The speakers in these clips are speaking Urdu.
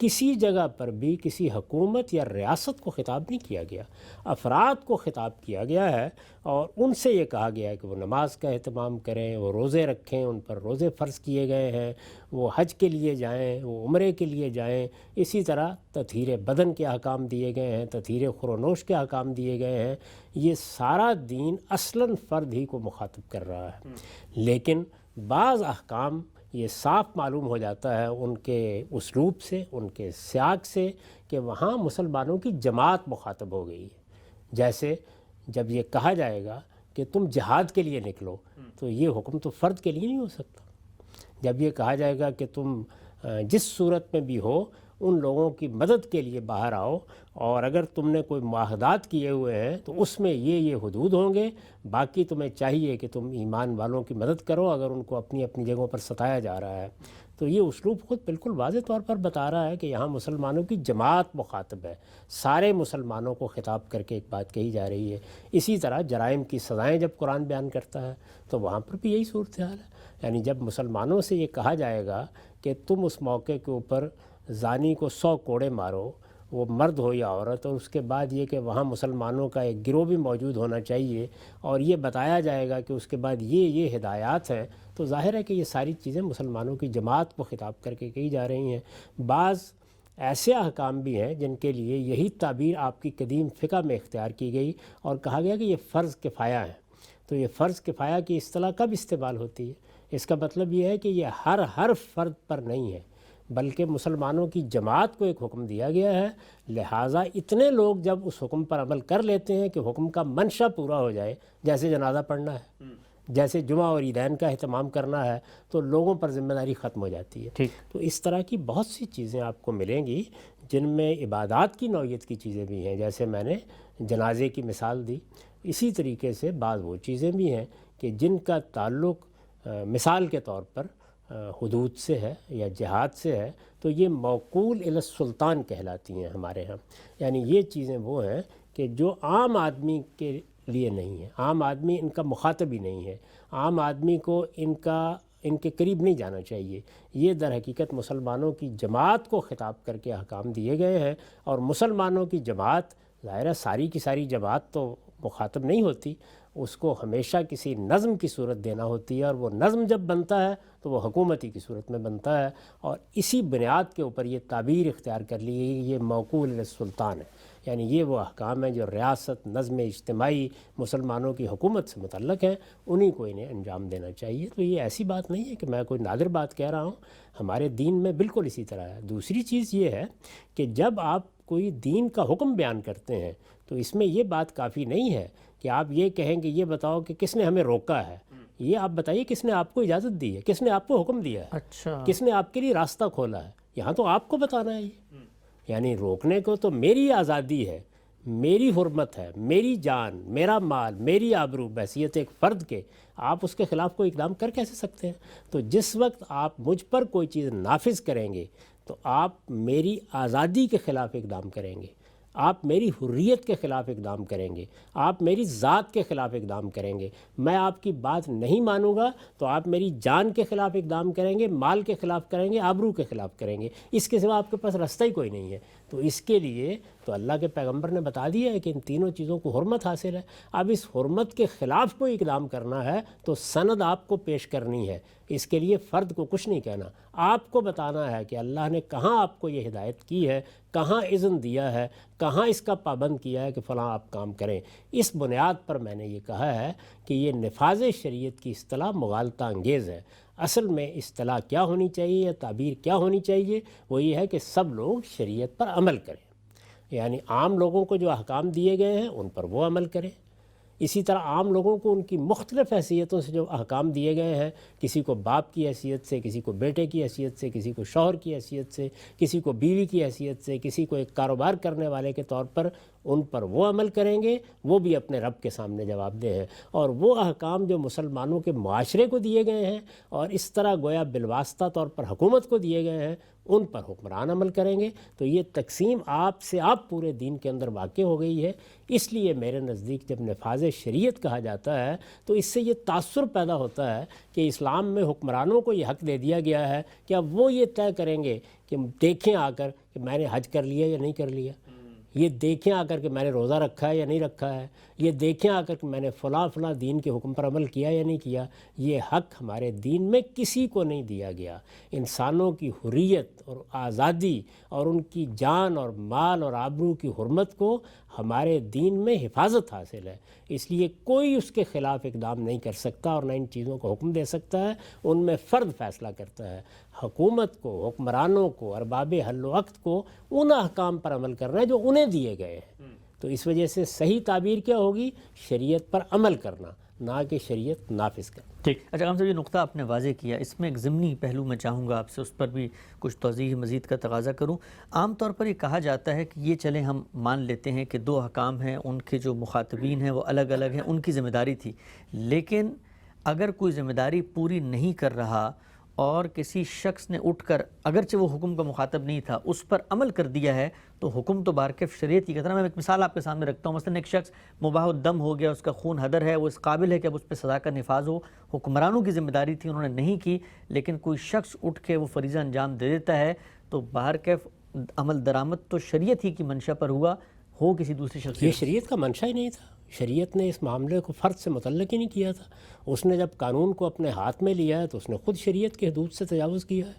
کسی جگہ پر بھی کسی حکومت یا ریاست کو خطاب نہیں کیا گیا، افراد کو خطاب کیا گیا ہے، اور ان سے یہ کہا گیا ہے کہ وہ نماز کا اہتمام کریں، وہ روزے رکھیں، ان پر روزے فرض کیے گئے ہیں، وہ حج کے لیے جائیں، وہ عمرے کے لیے جائیں، اسی طرح تطہیر بدن کے احکام دیے گئے ہیں، تطہیر خورونوش کے احکام دیے گئے ہیں۔ یہ سارا دین اصلاً فرد ہی کو مخاطب کر رہا ہے، لیکن بعض احکام یہ صاف معلوم ہو جاتا ہے ان کے اسلوب سے، ان کے سیاق سے، کہ وہاں مسلمانوں کی جماعت مخاطب ہو گئی ہے۔ جیسے جب یہ کہا جائے گا کہ تم جہاد کے لیے نکلو، تو یہ حکم تو فرد کے لیے نہیں ہو سکتا۔ جب یہ کہا جائے گا کہ تم جس صورت میں بھی ہو ان لوگوں کی مدد کے لیے باہر آؤ، اور اگر تم نے کوئی معاہدات کیے ہوئے ہیں تو اس میں یہ حدود ہوں گے، باقی تمہیں چاہیے کہ تم ایمان والوں کی مدد کرو اگر ان کو اپنی اپنی جگہوں پر ستایا جا رہا ہے، تو یہ اسلوب خود بالکل واضح طور پر بتا رہا ہے کہ یہاں مسلمانوں کی جماعت مخاطب ہے، سارے مسلمانوں کو خطاب کر کے ایک بات کہی جا رہی ہے۔ اسی طرح جرائم کی سزائیں جب قرآن بیان کرتا ہے تو وہاں پر بھی یہی صورتحال ہے، یعنی جب مسلمانوں سے یہ کہا جائے گا کہ تم اس موقع کے اوپر زانی کو 100 کوڑے مارو، وہ مرد ہو یا عورت، اور اس کے بعد یہ کہ وہاں مسلمانوں کا ایک گروہ بھی موجود ہونا چاہیے، اور یہ بتایا جائے گا کہ اس کے بعد یہ ہدایات ہیں، تو ظاہر ہے کہ یہ ساری چیزیں مسلمانوں کی جماعت کو خطاب کر کے کہی جا رہی ہیں۔ بعض ایسے احکام بھی ہیں جن کے لیے یہی تعبیر آپ کی قدیم فقہ میں اختیار کی گئی اور کہا گیا کہ یہ فرض کفایہ ہیں۔ تو یہ فرض کفایہ کی اصطلاح کب استعمال ہوتی ہے؟ اس کا مطلب یہ ہے کہ یہ ہر فرد پر نہیں ہے، بلکہ مسلمانوں کی جماعت کو ایک حکم دیا گیا ہے، لہٰذا اتنے لوگ جب اس حکم پر عمل کر لیتے ہیں کہ حکم کا منشا پورا ہو جائے، جیسے جنازہ پڑھنا ہے، جیسے جمعہ اور عیدین کا اہتمام کرنا ہے، تو لوگوں پر ذمہ داری ختم ہو جاتی ہے۔ تو اس طرح کی بہت سی چیزیں آپ کو ملیں گی جن میں عبادات کی نوعیت کی چیزیں بھی ہیں، جیسے میں نے جنازے کی مثال دی، اسی طریقے سے بعض وہ چیزیں بھی ہیں کہ جن کا تعلق مثال کے طور پر حدود سے ہے یا جہاد سے ہے، تو یہ موکول الی السلطان کہلاتی ہیں ہمارے ہاں، یعنی یہ چیزیں وہ ہیں کہ جو عام آدمی کے لیے نہیں ہیں، عام آدمی ان کا مخاطب ہی نہیں ہے، عام آدمی کو ان کے قریب نہیں جانا چاہیے۔ یہ در حقیقت مسلمانوں کی جماعت کو خطاب کر کے احکام دیے گئے ہیں، اور مسلمانوں کی جماعت ظاہر ہے ساری کی ساری جماعت تو مخاطب نہیں ہوتی، اس کو ہمیشہ کسی نظم کی صورت دینا ہوتی ہے، اور وہ نظم جب بنتا ہے تو وہ حکومتی کی صورت میں بنتا ہے، اور اسی بنیاد کے اوپر یہ تعبیر اختیار کر لی گئی، یہ موکول الی السلطان ہے، یعنی یہ وہ احکام ہیں جو ریاست، نظم اجتماعی، مسلمانوں کی حکومت سے متعلق ہیں، انہی کو انہیں انجام دینا چاہیے۔ تو یہ ایسی بات نہیں ہے کہ میں کوئی نادر بات کہہ رہا ہوں، ہمارے دین میں بالکل اسی طرح ہے۔ دوسری چیز یہ ہے کہ جب آپ کوئی دین کا حکم بیان کرتے ہیں تو اس میں یہ بات کافی نہیں ہے کہ آپ یہ کہیں کہ یہ بتاؤ کہ کس نے ہمیں روکا ہے، یہ آپ بتائیے کس نے آپ کو اجازت دی ہے، کس نے آپ کو حکم دیا ہے، اچھا، کس نے آپ کے لیے راستہ کھولا ہے، یہاں تو آپ کو بتانا ہے یہ، یعنی روکنے کو تو میری آزادی ہے، میری حرمت ہے، میری جان، میرا مال، میری آبرو بحیثیت ایک فرد کے، آپ اس کے خلاف کوئی اقدام کر کیسے سکتے ہیں؟ تو جس وقت آپ مجھ پر کوئی چیز نافذ کریں گے تو آپ میری آزادی کے خلاف اقدام کریں گے، آپ میری حریت کے خلاف اقدام کریں گے، آپ میری ذات کے خلاف اقدام کریں گے، میں آپ کی بات نہیں مانوں گا تو آپ میری جان کے خلاف اقدام کریں گے، مال کے خلاف کریں گے، آبرو کے خلاف کریں گے، اس کے سوا آپ کے پاس راستہ ہی کوئی نہیں ہے۔ تو اس کے لیے تو اللہ کے پیغمبر نے بتا دیا ہے کہ ان تینوں چیزوں کو حرمت حاصل ہے۔ اب اس حرمت کے خلاف کوئی اقدام کرنا ہے تو سند آپ کو پیش کرنی ہے، اس کے لیے فرد کو کچھ نہیں کہنا، آپ کو بتانا ہے کہ اللہ نے کہاں آپ کو یہ ہدایت کی ہے، کہاں اذن دیا ہے، کہاں اس کا پابند کیا ہے کہ فلاں آپ کام کریں۔ اس بنیاد پر میں نے یہ کہا ہے کہ یہ نفاذ شریعت کی اصطلاح مغالطہ انگیز ہے۔ اصل میں اصطلاح کیا ہونی چاہیے یا تعبیر کیا ہونی چاہیے؟ وہ یہ ہے کہ سب لوگ شریعت پر عمل کریں، یعنی عام لوگوں کو جو احکام دیے گئے ہیں ان پر وہ عمل کریں۔ اسی طرح عام لوگوں کو ان کی مختلف حیثیتوں سے جو احکام دیے گئے ہیں، کسی کو باپ کی حیثیت سے، کسی کو بیٹے کی حیثیت سے، کسی کو شوہر کی حیثیت سے، کسی کو بیوی کی حیثیت سے، کسی کو ایک کاروبار کرنے والے کے طور پر، ان پر وہ عمل کریں گے، وہ بھی اپنے رب کے سامنے جواب دہ ہیں۔ اور وہ احکام جو مسلمانوں کے معاشرے کو دیے گئے ہیں اور اس طرح گویا بالواسطہ طور پر حکومت کو دیے گئے ہیں، ان پر حکمران عمل کریں گے۔ تو یہ تقسیم آپ سے آپ پورے دین کے اندر واقع ہو گئی ہے۔ اس لیے میرے نزدیک جب نفاذ شریعت کہا جاتا ہے تو اس سے یہ تاثر پیدا ہوتا ہے کہ اسلام میں حکمرانوں کو یہ حق دے دیا گیا ہے کہ اب وہ یہ طے کریں گے کہ دیکھیں آ کر کہ میں نے حج کر لیا یا نہیں کر لیا، یہ دیکھیں آ کر کہ میں نے روزہ رکھا ہے یا نہیں رکھا ہے، یہ دیکھیں آ کر کہ میں نے فلاں فلاں دین کے حکم پر عمل کیا یا نہیں کیا۔ یہ حق ہمارے دین میں کسی کو نہیں دیا گیا۔ انسانوں کی حریت اور آزادی اور ان کی جان اور مال اور آبرو کی حرمت کو ہمارے دین میں حفاظت حاصل ہے، اس لیے کوئی اس کے خلاف اقدام نہیں کر سکتا اور نہ ان چیزوں کو حکم دے سکتا ہے۔ ان میں فرد فیصلہ کرتا ہے۔ حکومت کو، حکمرانوں کو، ارباب حل و عقد کو ان احکام پر عمل کرنا ہے جو انہیں دیے گئے ہیں۔ تو اس وجہ سے صحیح تعبیر کیا ہوگی؟ شریعت پر عمل کرنا، نہ کہ شریعت نافذ کرنا۔ ٹھیک، اچھا ہم سے یہ نقطہ آپ نے واضح کیا، اس میں ایک ضمنی پہلو میں چاہوں گا آپ سے اس پر بھی کچھ توضیح مزید کا تقاضا کروں۔ عام طور پر یہ کہا جاتا ہے کہ یہ چلیں ہم مان لیتے ہیں کہ دو حکام ہیں، ان کے جو مخاطبین ہیں وہ الگ الگ ہیں، ان کی ذمہ داری تھی، لیکن اگر کوئی ذمہ داری پوری نہیں کر رہا اور کسی شخص نے اٹھ کر اگرچہ وہ حکم کا مخاطب نہیں تھا اس پر عمل کر دیا ہے تو حکم تو بارکیف شریعت کی قدر۔ میں ایک مثال آپ کے سامنے رکھتا ہوں، مثلا ایک شخص مباح الدم ہو گیا، اس کا خون ہدر ہے، وہ اس قابل ہے کہ اب اس پہ سزا کا نفاذ ہو، حکمرانوں کی ذمہ داری تھی، انہوں نے نہیں کی، لیکن کوئی شخص اٹھ کے وہ فریضہ انجام دے دیتا ہے تو بہرکیف عمل درآمد تو شریعت ہی کی منشا پر ہوا، ہو کسی دوسری شخص یہ شریعت کا منشا ہی نہیں تھا۔ شریعت نے اس معاملے کو فرد سے متعلق ہی نہیں کیا تھا۔ اس نے جب قانون کو اپنے ہاتھ میں لیا ہے تو اس نے خود شریعت کے حدود سے تجاوز کیا ہے۔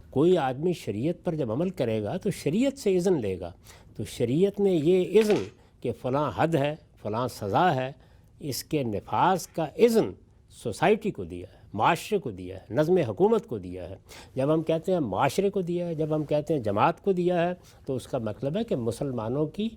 کوئی آدمی شریعت پر جب عمل کرے گا تو شریعت سے اذن لے گا، تو شریعت نے یہ اذن کہ فلاں حد ہے، فلاں سزا ہے، اس کے نفاذ کا اذن سوسائٹی کو دیا ہے، معاشرے کو دیا ہے، نظم حکومت کو دیا ہے۔ جب ہم کہتے ہیں معاشرے کو دیا ہے، جب ہم کہتے ہیں جماعت کو دیا ہے، تو اس کا مطلب ہے کہ مسلمانوں کی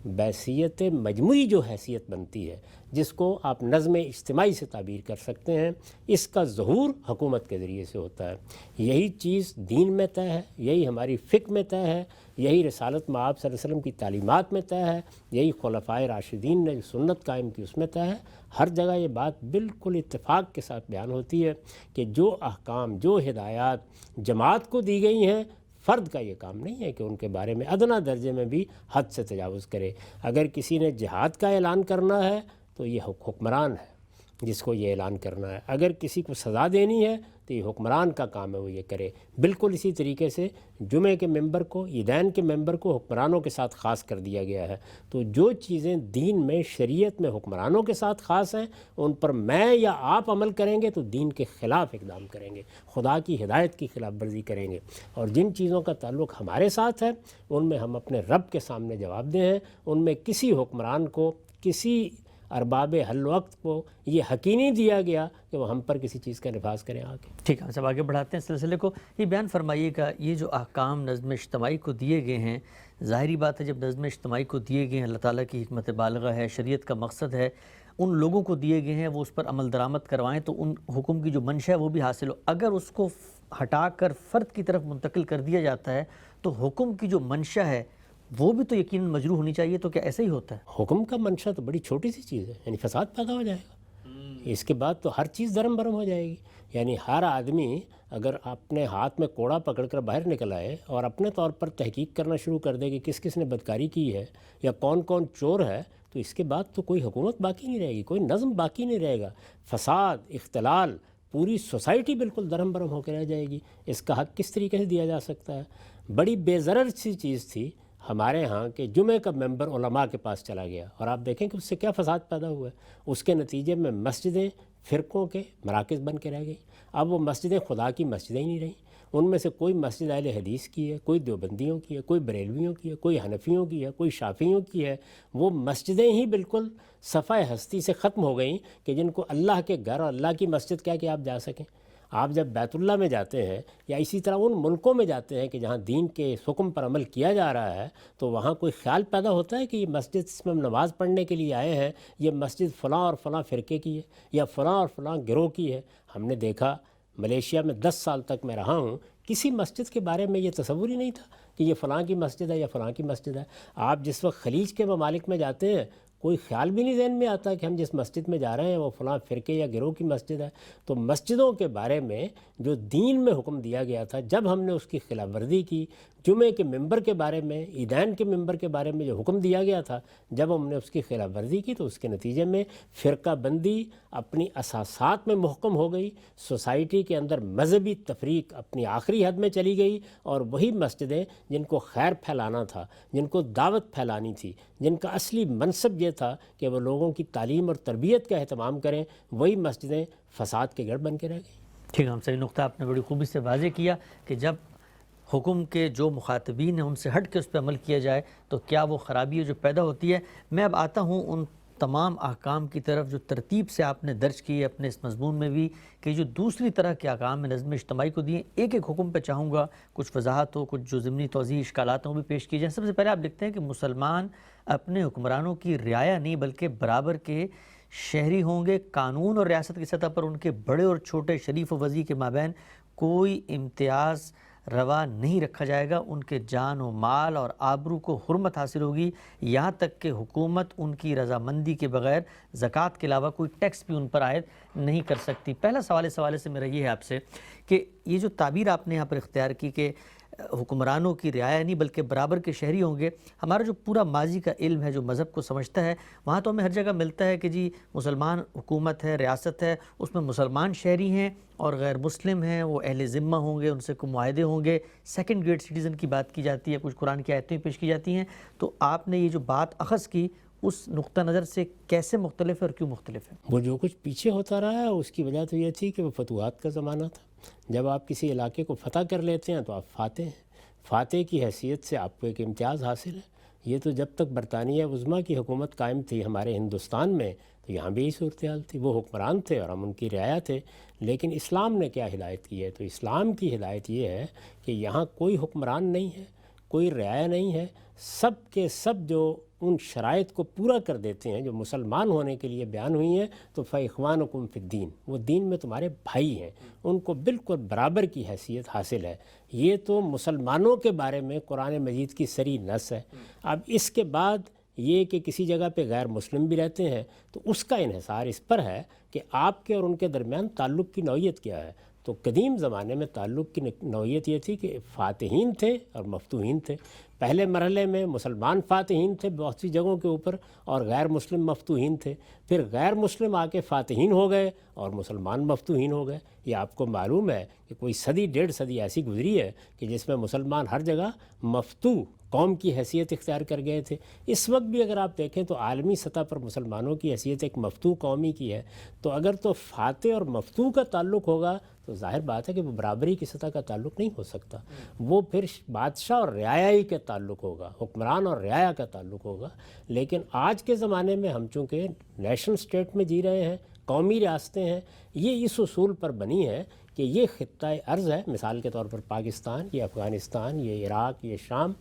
بحیثیت مجموعی جو حیثیت بنتی ہے، جس کو آپ نظم اجتماعی سے تعبیر کر سکتے ہیں، اس کا ظہور حکومت کے ذریعے سے ہوتا ہے۔ یہی چیز دین میں طے ہے، یہی ہماری فقہ میں طے ہے، یہی رسالت مآب صلی اللہ علیہ وسلم کی تعلیمات میں طے ہے، یہی خلفائے راشدین نے جو سنت قائم کی اس میں طے ہے۔ ہر جگہ یہ بات بالکل اتفاق کے ساتھ بیان ہوتی ہے کہ جو احکام، جو ہدایات جماعت کو دی گئی ہیں، فرد کا یہ کام نہیں ہے کہ ان کے بارے میں ادنیٰ درجے میں بھی حد سے تجاوز کرے۔ اگر کسی نے جہاد کا اعلان کرنا ہے تو یہ حکمران ہے جس کو یہ اعلان کرنا ہے، اگر کسی کو سزا دینی ہے تو یہ حکمران کا کام ہے وہ یہ کرے۔ بالکل اسی طریقے سے جمعے کے ممبر کو، عیدین کے ممبر کو حکمرانوں کے ساتھ خاص کر دیا گیا ہے۔ تو جو چیزیں دین میں، شریعت میں حکمرانوں کے ساتھ خاص ہیں، ان پر میں یا آپ عمل کریں گے تو دین کے خلاف اقدام کریں گے، خدا کی ہدایت کی خلاف ورزی کریں گے۔ اور جن چیزوں کا تعلق ہمارے ساتھ ہے ان میں ہم اپنے رب کے سامنے جواب دہ ہیں۔ ان میں کسی حکمران کو، کسی ارباب حل و عقد کو یہ حق ہی نہیں دیا گیا کہ وہ ہم پر کسی چیز کا نفاذ کریں آگے۔ ٹھیک ہے، جب آگے بڑھاتے ہیں سلسلے کو، یہ بیان فرمائیے گا، یہ جو احکام نظم اجتماعی کو دیے گئے ہیں، ظاہری بات ہے جب نظم اجتماعی کو دیے گئے ہیں، اللہ تعالیٰ کی حکمت بالغہ ہے، شریعت کا مقصد ہے، ان لوگوں کو دیے گئے ہیں وہ اس پر عمل درآمد کروائیں تو ان حکم کی جو منشا ہے وہ بھی حاصل ہو۔ اگر اس کو ہٹا کر فرد کی طرف منتقل کر دیا جاتا ہے تو حکم کی جو منشا ہے وہ بھی تو یقیناً مجروح ہونی چاہیے، تو کیا ایسا ہی ہوتا ہے؟ حکم کا منشا تو بڑی چھوٹی سی چیز ہے، یعنی فساد پیدا ہو جائے گا، اس کے بعد تو ہر چیز درم برم ہو جائے گی۔ یعنی ہر آدمی اگر اپنے ہاتھ میں کوڑا پکڑ کر باہر نکل آئے اور اپنے طور پر تحقیق کرنا شروع کر دے کہ کس کس نے بدکاری کی ہے یا کون کون چور ہے، تو اس کے بعد تو کوئی حکومت باقی نہیں رہے گی، کوئی نظم باقی نہیں رہے گا۔ فساد، اختلال، پوری سوسائٹی بالکل درہم برہم ہو کے رہ جائے گی۔ اس کا حق کس طریقے سے دیا جا سکتا ہے؟ بڑی بے ضرر سی چیز تھی ہمارے ہاں کہ جمعہ کا ممبر علماء کے پاس چلا گیا اور آپ دیکھیں کہ اس سے کیا فساد پیدا ہوا ہے۔ اس کے نتیجے میں مسجدیں فرقوں کے مراکز بن کے رہ گئی۔ اب وہ مسجدیں خدا کی مسجدیں ہی نہیں رہیں۔ ان میں سے کوئی مسجد اہل حدیث کی ہے، کوئی دیوبندیوں کی ہے، کوئی بریلویوں کی ہے، کوئی حنفیوں کی ہے، کوئی شافعیوں کی ہے۔ وہ مسجدیں ہی بالکل صفحہ ہستی سے ختم ہو گئیں کہ جن کو اللہ کے گھر اور اللہ کی مسجد کیا کہ آپ جا سکیں۔ آپ جب بیت اللہ میں جاتے ہیں یا اسی طرح ان ملکوں میں جاتے ہیں کہ جہاں دین کے حکم پر عمل کیا جا رہا ہے تو وہاں کوئی خیال پیدا ہوتا ہے کہ یہ مسجد اس میں ہم نماز پڑھنے کے لیے آئے ہیں، یہ مسجد فلاں اور فلاں فرقے کی ہے یا فلاں اور فلاں گروہ کی ہے۔ ہم نے دیکھا ملیشیا میں 10 سال تک میں رہا ہوں، کسی مسجد کے بارے میں یہ تصور ہی نہیں تھا کہ یہ فلاں کی مسجد ہے یا فلاں کی مسجد ہے۔ آپ جس وقت خلیج کے ممالک میں جاتے ہیں، کوئی خیال بھی نہیں ذہن میں آتا کہ ہم جس مسجد میں جا رہے ہیں وہ فلاں فرقے یا گروہ کی مسجد ہے۔ تو مسجدوں کے بارے میں جو دین میں حکم دیا گیا تھا، جب ہم نے اس کی خلاف ورزی کی، جمعے کے ممبر کے بارے میں، عیدین کے ممبر کے بارے میں جو حکم دیا گیا تھا، جب ہم نے اس کی خلاف ورزی کی تو اس کے نتیجے میں فرقہ بندی اپنی اساسات میں محکم ہو گئی، سوسائٹی کے اندر مذہبی تفریق اپنی آخری حد میں چلی گئی، اور وہی مسجدیں جن کو خیر پھیلانا تھا، جن کو دعوت پھیلانی تھی، جن کا اصلی منصب یہ تھا کہ وہ لوگوں کی تعلیم اور تربیت کا اہتمام کریں، وہی مسجدیں فساد کے گڑھ بن کے رہ گئی۔ ٹھیک ہے، ہم صحیح نقطہ آپ نے بڑی خوبی سے واضح کیا کہ جب حکم کے جو مخاطبین ہیں ان سے ہٹ کے اس پہ عمل کیا جائے تو کیا وہ خرابی ہے جو پیدا ہوتی ہے۔ میں اب آتا ہوں ان تمام احکام کی طرف جو ترتیب سے آپ نے درج کی ہے اپنے اس مضمون میں بھی، کہ جو دوسری طرح کے احکام میں نظم اجتماعی کو دیے، ایک ایک حکم پہ چاہوں گا کچھ وضاحت ہو، کچھ جو ضمنی توضیح اشکالات ہیں وہ بھی پیش کی جائیں۔ سب سے پہلے آپ لکھتے ہیں کہ مسلمان اپنے حکمرانوں کی رعایا نہیں بلکہ برابر کے شہری ہوں گے، قانون اور ریاست کی سطح پر ان کے بڑے اور چھوٹے، شریف و وضیع کے مابین کوئی امتیاز روا نہیں رکھا جائے گا، ان کے جان و مال اور آبرو کو حرمت حاصل ہوگی، یہاں تک کہ حکومت ان کی رضامندی کے بغیر زکوٰۃ کے علاوہ کوئی ٹیکس بھی ان پر عائد نہیں کر سکتی۔ پہلا سوال اس حوالے سے میرا یہ ہے آپ سے کہ یہ جو تعبیر آپ نے یہاں پر اختیار کی کہ حکمرانوں کی رعایا نہیں بلکہ برابر کے شہری ہوں گے، ہمارا جو پورا ماضی کا علم ہے جو مذہب کو سمجھتا ہے وہاں تو ہمیں ہر جگہ ملتا ہے کہ جی مسلمان حکومت ہے، ریاست ہے، اس میں مسلمان شہری ہیں اور غیر مسلم ہیں، وہ اہل ذمہ ہوں گے، ان سے کوئی معاہدے ہوں گے، سیکنڈ گریڈ سٹیزن کی بات کی جاتی ہے، کچھ قرآن کی آیتیں پیش کی جاتی ہیں۔ تو آپ نے یہ جو بات اخذ کی اس نقطہ نظر سے کیسے مختلف ہے اور کیوں مختلف ہے؟ وہ جو کچھ پیچھے ہوتا رہا ہے اس کی وجہ تو یہ تھی کہ وہ فتوحات کا زمانہ تھا۔ جب آپ کسی علاقے کو فتح کر لیتے ہیں تو آپ فاتح ہیں، فاتح کی حیثیت سے آپ کو ایک امتیاز حاصل ہے۔ یہ تو جب تک برطانیہ عظمیٰ کی حکومت قائم تھی ہمارے ہندوستان میں تو یہاں بھی یہی صورتحال تھی، وہ حکمران تھے اور ہم ان کی رعایا تھے۔ لیکن اسلام نے کیا ہدایت کی ہے؟ تو اسلام کی ہدایت یہ ہے کہ یہاں کوئی حکمران نہیں ہے، کوئی رعایا نہیں ہے، سب کے سب جو ان شرائط کو پورا کر دیتے ہیں جو مسلمان ہونے کے لیے بیان ہوئی ہیں، تو فَإِخْوَانُكُمْ فِي الدِّينِ، وہ دین میں تمہارے بھائی ہیں، ان کو بالکل برابر کی حیثیت حاصل ہے۔ یہ تو مسلمانوں کے بارے میں قرآن مجید کی صریح نص ہے۔ اب اس کے بعد یہ کہ کسی جگہ پہ غیر مسلم بھی رہتے ہیں تو اس کا انحصار اس پر ہے کہ آپ کے اور ان کے درمیان تعلق کی نوعیت کیا ہے۔ تو قدیم زمانے میں تعلق کی نوعیت یہ تھی کہ فاتحین تھے اور مفتوحین تھے۔ پہلے مرحلے میں مسلمان فاتحین تھے بہت سی جگہوں کے اوپر اور غیر مسلم مفتوحین تھے، پھر غیر مسلم آ کے فاتحین ہو گئے اور مسلمان مفتوحین ہو گئے۔ یہ آپ کو معلوم ہے کہ کوئی صدی ڈیڑھ صدی ایسی گزری ہے کہ جس میں مسلمان ہر جگہ مفتوح قوم کی حیثیت اختیار کر گئے تھے۔ اس وقت بھی اگر آپ دیکھیں تو عالمی سطح پر مسلمانوں کی حیثیت ایک مفتوح قومی کی ہے۔ تو اگر تو فاتح اور مفتوح کا تعلق ہوگا تو ظاہر بات ہے کہ وہ برابری کی سطح کا تعلق نہیں ہو سکتا، وہ پھر بادشاہ اور رعایا کے تعلق ہوگا، حکمران اور رعایا کا تعلق ہوگا۔ لیکن آج کے زمانے میں ہم چونکہ نیشنل اسٹیٹ میں جی رہے ہیں، قومی ریاستیں ہیں، یہ اس اصول پر بنی ہے کہ یہ خطہ ارض ہے، مثال کے طور پر پاکستان، یہ افغانستان، یہ عراق، یہ شام،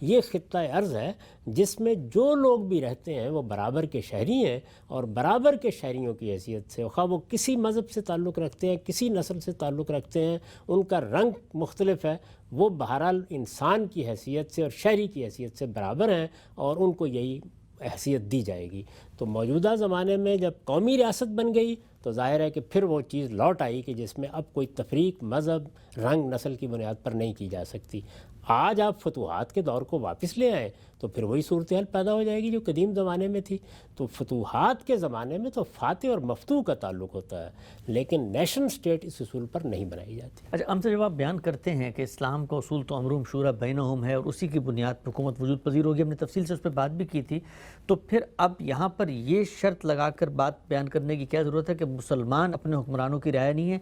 یہ خطہ ارض ہے جس میں جو لوگ بھی رہتے ہیں وہ برابر کے شہری ہیں، اور برابر کے شہریوں کی حیثیت سے خواہ وہ کسی مذہب سے تعلق رکھتے ہیں، کسی نسل سے تعلق رکھتے ہیں، ان کا رنگ مختلف ہے، وہ بہرحال انسان کی حیثیت سے اور شہری کی حیثیت سے برابر ہیں اور ان کو یہی حیثیت دی جائے گی۔ تو موجودہ زمانے میں جب قومی ریاست بن گئی تو ظاہر ہے کہ پھر وہ چیز لوٹ آئی کہ جس میں اب کوئی تفریق مذہب، رنگ، نسل کی بنیاد پر نہیں کی جا سکتی۔ آج آپ فتوحات کے دور کو واپس لے آئیں تو پھر وہی صورتحال پیدا ہو جائے گی جو قدیم زمانے میں تھی۔ تو فتوحات کے زمانے میں تو فاتح اور مفتوح کا تعلق ہوتا ہے، لیکن نیشن سٹیٹ اس اصول پر نہیں بنائی جاتی۔ اچھا، ہم سے جب آپ بیان کرتے ہیں کہ اسلام کا اصول تو امرهم شورى بینہم ہے اور اسی کی بنیاد پر حکومت وجود پذیر ہوگی، ہم نے تفصیل سے اس پہ بات بھی کی تھی، تو پھر اب یہاں پر یہ شرط لگا کر بات بیان کرنے کی کیا ضرورت ہے کہ مسلمان اپنے حکمرانوں کی رعایا نہیں ہے؟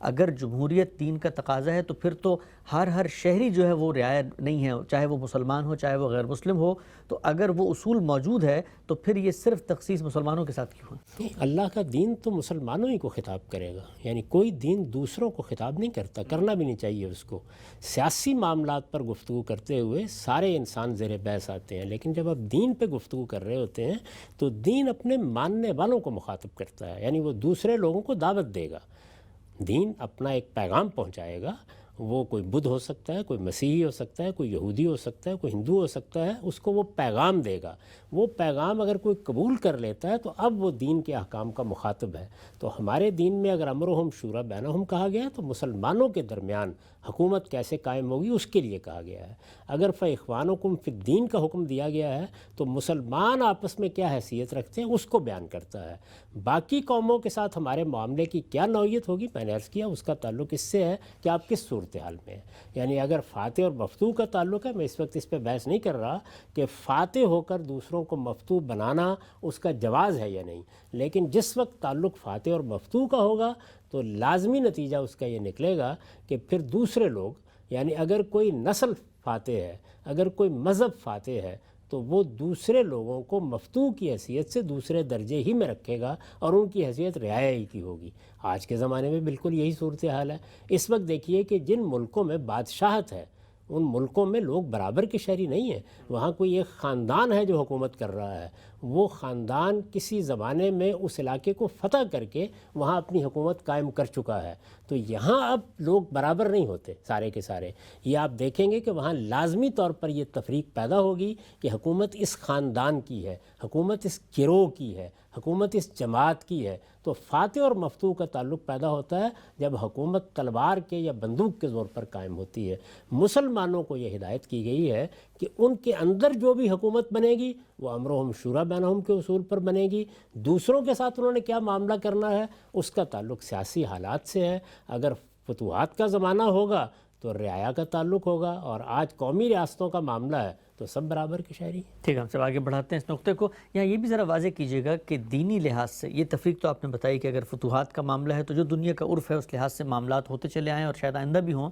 اگر جمہوریت دین کا تقاضا ہے تو پھر تو ہر شہری جو ہے وہ رعایا نہیں ہے، چاہے وہ مسلمان ہو چاہے وہ غیر مسلم ہو۔ تو اگر وہ اصول موجود ہے تو پھر یہ صرف تخصیص مسلمانوں کے ساتھ کیوں ہے؟ اللہ کا دین تو مسلمانوں ہی کو خطاب کرے گا، یعنی کوئی دین دوسروں کو خطاب نہیں کرتا، کرنا بھی نہیں چاہیے اس کو۔ سیاسی معاملات پر گفتگو کرتے ہوئے سارے انسان زیر بحث آتے ہیں، لیکن جب آپ دین پہ گفتگو کر رہے ہوتے ہیں تو دین اپنے ماننے والوں کو مخاطب کرتا ہے، یعنی وہ دوسرے لوگوں کو دعوت دے گا۔ دین اپنا ایک پیغام پہنچائے گا، وہ کوئی بدھ ہو سکتا ہے، کوئی مسیحی ہو سکتا ہے، کوئی یہودی ہو سکتا ہے، کوئی ہندو ہو سکتا ہے، اس کو وہ پیغام دے گا۔ وہ پیغام اگر کوئی قبول کر لیتا ہے تو اب وہ دین کے احکام کا مخاطب ہے۔ تو ہمارے دین میں اگر امرہم شورا بینہم کہا گیا ہے تو مسلمانوں کے درمیان حکومت کیسے قائم ہوگی اس کے لیے کہا گیا ہے۔ اگر فاخوانکم فی الدین کا حکم دیا گیا ہے تو مسلمان آپس میں کیا حیثیت رکھتے ہیں اس کو بیان کرتا ہے۔ باقی قوموں کے ساتھ ہمارے معاملے کی کیا نوعیت ہوگی، میں نے عرض کیا اس کا تعلق اس سے ہے کہ آپ کس صورتحال میں ہیں۔ یعنی اگر فاتح اور مفتوح کا تعلق ہے، میں اس وقت اس پہ بحث نہیں کر رہا کہ فاتح ہو کر دوسروں کو مفتوح بنانا اس کا جواز ہے یا نہیں، لیکن جس وقت تعلق فاتح اور مفتوح کا ہوگا تو لازمی نتیجہ اس کا یہ نکلے گا کہ پھر دوسرے لوگ، یعنی اگر کوئی نسل فاتح ہے، اگر کوئی مذہب فاتح ہے تو وہ دوسرے لوگوں کو مفتوح کی حیثیت سے دوسرے درجے ہی میں رکھے گا اور ان کی حیثیت رعایا ہی کی ہوگی۔ آج کے زمانے میں بالکل یہی صورتحال ہے۔ اس وقت دیکھیے کہ جن ملکوں میں بادشاہت ہے ان ملکوں میں لوگ برابر کے شہری نہیں ہیں، وہاں کوئی ایک خاندان ہے جو حکومت کر رہا ہے، وہ خاندان کسی زمانے میں اس علاقے کو فتح کر کے وہاں اپنی حکومت قائم کر چکا ہے۔ تو یہاں اب لوگ برابر نہیں ہوتے سارے کے سارے۔ یہ آپ دیکھیں گے کہ وہاں لازمی طور پر یہ تفریق پیدا ہوگی کہ حکومت اس خاندان کی ہے، حکومت اس گروہ کی ہے، حکومت اس جماعت کی ہے۔ تو فاتح اور مفتوح کا تعلق پیدا ہوتا ہے جب حکومت تلوار کے یا بندوق کے زور پر قائم ہوتی ہے۔ مسلمانوں کو یہ ہدایت کی گئی ہے کہ ان کے اندر جو بھی حکومت بنے گی وہ امرہم شورا بینہم کے اصول پر بنے گی۔ دوسروں کے ساتھ انہوں نے کیا معاملہ کرنا ہے اس کا تعلق سیاسی حالات سے ہے۔ اگر فتوحات کا زمانہ ہوگا تو رعایا کا تعلق ہوگا، اور آج قومی ریاستوں کا معاملہ ہے تو سب برابر کے شہری ہیں۔ ٹھیک ہے، ہم سب آگے بڑھاتے ہیں اس نقطے کو۔ یہاں یہ بھی ذرا واضح کیجیے گا کہ دینی لحاظ سے یہ تفریق تو آپ نے بتائی کہ اگر فتوحات کا معاملہ ہے تو جو دنیا کا عرف ہے اس لحاظ سے معاملات ہوتے چلے آئیں اور شاید آئندہ بھی ہوں،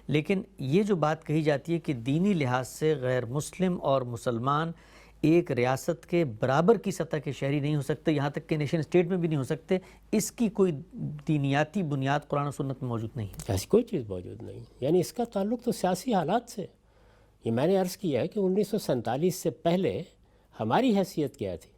لیکن یہ جو بات کہی جاتی ہے کہ دینی لحاظ سے غیر مسلم اور مسلمان ایک ریاست کے برابر کی سطح کے شہری نہیں ہو سکتے، یہاں تک کہ نیشن اسٹیٹ میں بھی نہیں ہو سکتے، اس کی کوئی دینیاتی بنیاد قرآن و سنت میں موجود نہیں ہے۔ ایسی کوئی چیز موجود نہیں، یعنی اس کا تعلق تو سیاسی حالات سے۔ یہ میں نے عرض کیا ہے کہ 1947 سے پہلے ہماری حیثیت کیا تھی؟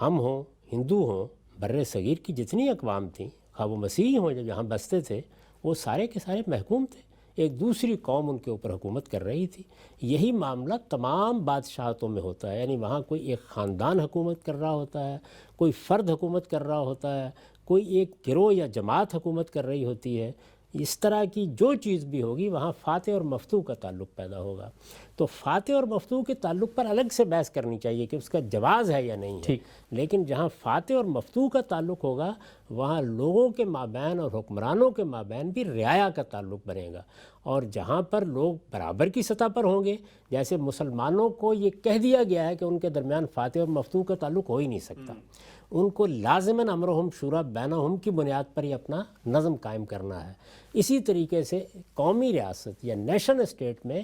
ہم ہوں، ہندو ہوں، بر صغیر کی جتنی اقوام تھیں، خواہ وہ مسیحی ہوں جو یہاں بستے تھے، وہ سارے کے سارے محکوم تھے، ایک دوسری قوم ان کے اوپر حکومت کر رہی تھی۔ یہی معاملہ تمام بادشاہتوں میں ہوتا ہے، یعنی وہاں کوئی ایک خاندان حکومت کر رہا ہوتا ہے، کوئی فرد حکومت کر رہا ہوتا ہے، کوئی ایک گروہ یا جماعت حکومت کر رہی ہوتی ہے۔ اس طرح کی جو چیز بھی ہوگی وہاں فاتح اور مفتوح کا تعلق پیدا ہوگا۔ تو فاتح اور مفتوح کے تعلق پر الگ سے بحث کرنی چاہیے کہ اس کا جواز ہے یا نہیں ہے، لیکن جہاں فاتح اور مفتوح کا تعلق ہوگا وہاں لوگوں کے مابین اور حکمرانوں کے مابین بھی رعایا کا تعلق بنے گا، اور جہاں پر لوگ برابر کی سطح پر ہوں گے، جیسے مسلمانوں کو یہ کہہ دیا گیا ہے کہ ان کے درمیان فاتح اور مفتوح کا تعلق ہو ہی نہیں سکتا، ان کو لازماً امرہم شورا بینہم کی بنیاد پر ہی اپنا نظم قائم کرنا ہے۔ اسی طریقے سے قومی ریاست یا نیشن اسٹیٹ میں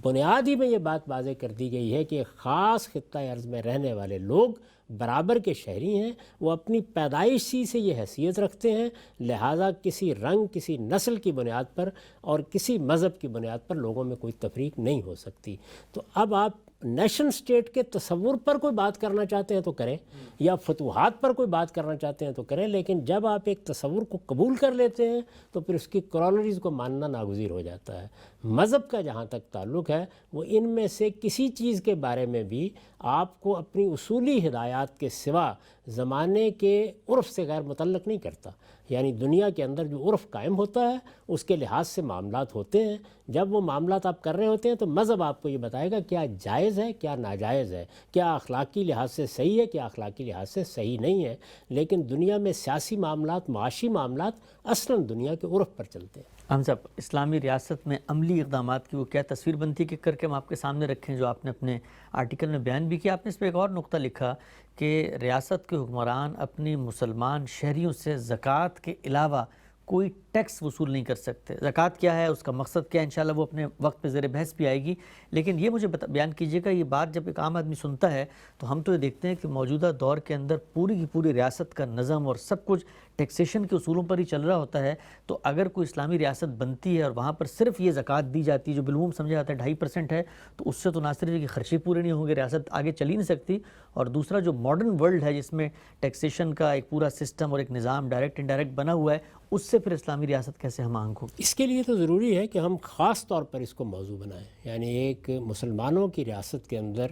بنیادی میں یہ بات واضح کر دی گئی ہے کہ ایک خاص خطہ ارض میں رہنے والے لوگ برابر کے شہری ہیں، وہ اپنی پیدائشی سے یہ حیثیت رکھتے ہیں، لہٰذا کسی رنگ، کسی نسل کی بنیاد پر اور کسی مذہب کی بنیاد پر لوگوں میں کوئی تفریق نہیں ہو سکتی۔ تو اب آپ نیشن اسٹیٹ کے تصور پر کوئی بات کرنا چاہتے ہیں تو کریں، یا فتوحات پر کوئی بات کرنا چاہتے ہیں تو کریں، لیکن جب آپ ایک تصور کو قبول کر لیتے ہیں تو پھر اس کی کرالریز کو ماننا ناگزیر ہو جاتا ہے۔ مذہب کا جہاں تک تعلق ہے وہ ان میں سے کسی چیز کے بارے میں بھی آپ کو اپنی اصولی ہدایات کے سوا زمانے کے عرف سے غیر متعلق نہیں کرتا۔ یعنی دنیا کے اندر جو عرف قائم ہوتا ہے اس کے لحاظ سے معاملات ہوتے ہیں، جب وہ معاملات آپ کر رہے ہوتے ہیں تو مذہب آپ کو یہ بتائے گا کیا جائز ہے، کیا ناجائز ہے، کیا اخلاقی لحاظ سے صحیح ہے، کیا اخلاقی لحاظ سے صحیح نہیں ہے۔ لیکن دنیا میں سیاسی معاملات، معاشی معاملات اصلاً دنیا کے عرف پر چلتے ہیں۔ ہم صاحب، اسلامی ریاست میں عملی اقدامات کی وہ کیا تصویر بنتی ہے کر کے ہم آپ کے سامنے رکھیں، جو آپ نے اپنے آرٹیکل میں بیان بھی کیا۔ آپ نے اس پہ ایک اور نقطہ لکھا کہ ریاست کے حکمران اپنی مسلمان شہریوں سے زکوٰۃ کے علاوہ کوئی ٹیکس وصول نہیں کر سکتے۔ زکوٰۃ کیا ہے، اس کا مقصد کیا ہے، انشاءاللہ وہ اپنے وقت پہ زیر بحث بھی آئے گی، لیکن یہ مجھے بیان کیجیے گا، یہ بات جب ایک عام آدمی سنتا ہے تو ہم تو یہ دیکھتے ہیں کہ موجودہ دور کے اندر پوری کی پوری ریاست کا نظم اور سب کچھ ٹیکسیشن کے اصولوں پر ہی چل رہا ہوتا ہے، تو اگر کوئی اسلامی ریاست بنتی ہے اور وہاں پر صرف یہ زکوٰۃ دی جاتی ہے جو بالعموم سمجھا جاتا ہے 2.5% ہے، تو اس سے تو نہ صرف کہ خرچے پورے نہیں ہوں گے، ریاست آگے چل ہی نہیں سکتی، اور دوسرا جو ماڈرن ورلڈ ہے جس میں ٹیکسیشن کا ایک پورا سسٹم اور ایک نظام ڈائریکٹ انڈائریکٹ بنا ہوا ہے، اس سے پھر اسلامی ریاست کیسے ہم آہنگ ہوگی؟ اس کے لیے تو ضروری ہے کہ ہم خاص طور پر اس کو موضوع بنائیں، یعنی ایک مسلمانوں کی ریاست کے اندر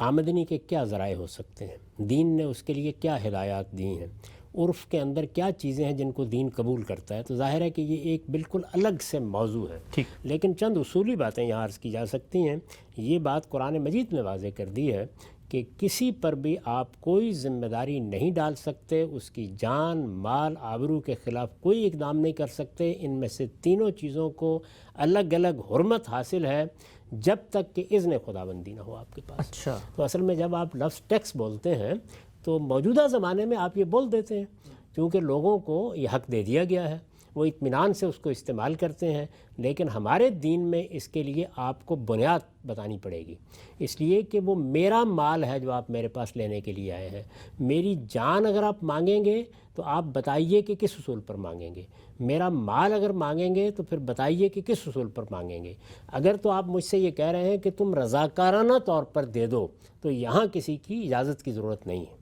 آمدنی کے کیا ذرائع ہو سکتے ہیں، دین نے اس کے لیے کیا ہدایات دی ہیں، عرف کے اندر کیا چیزیں ہیں جن کو دین قبول کرتا ہے. تو ظاہر ہے کہ یہ ایک بالکل الگ سے موضوع ہے. ٹھیک. لیکن چند اصولی باتیں یہاں عرض کی جا سکتی ہیں. یہ بات قرآن مجید نے واضح کر دی ہے کہ کسی پر بھی آپ کوئی ذمہ داری نہیں ڈال سکتے، اس کی جان، مال، آبرو کے خلاف کوئی اقدام نہیں کر سکتے. ان میں سے تینوں چیزوں کو الگ الگ حرمت حاصل ہے جب تک کہ اذن خداوندی نہ ہو آپ کے پاس. اچھا. تو اصل میں جب آپ لفظ ٹیکس بولتے ہیں تو موجودہ زمانے میں آپ یہ بول دیتے ہیں کیونکہ لوگوں کو یہ حق دے دیا گیا ہے، وہ اطمینان سے اس کو استعمال کرتے ہیں. لیکن ہمارے دین میں اس کے لیے آپ کو بنیاد بتانی پڑے گی، اس لیے کہ وہ میرا مال ہے جو آپ میرے پاس لینے کے لیے آئے ہیں. میری جان اگر آپ مانگیں گے تو آپ بتائیے کہ کس اصول پر مانگیں گے. میرا مال اگر مانگیں گے تو پھر بتائیے کہ کس اصول پر مانگیں گے. اگر تو آپ مجھ سے یہ کہہ رہے ہیں کہ تم رضاکارانہ طور پر دے دو تو یہاں کسی کی اجازت کی ضرورت نہیں ہے.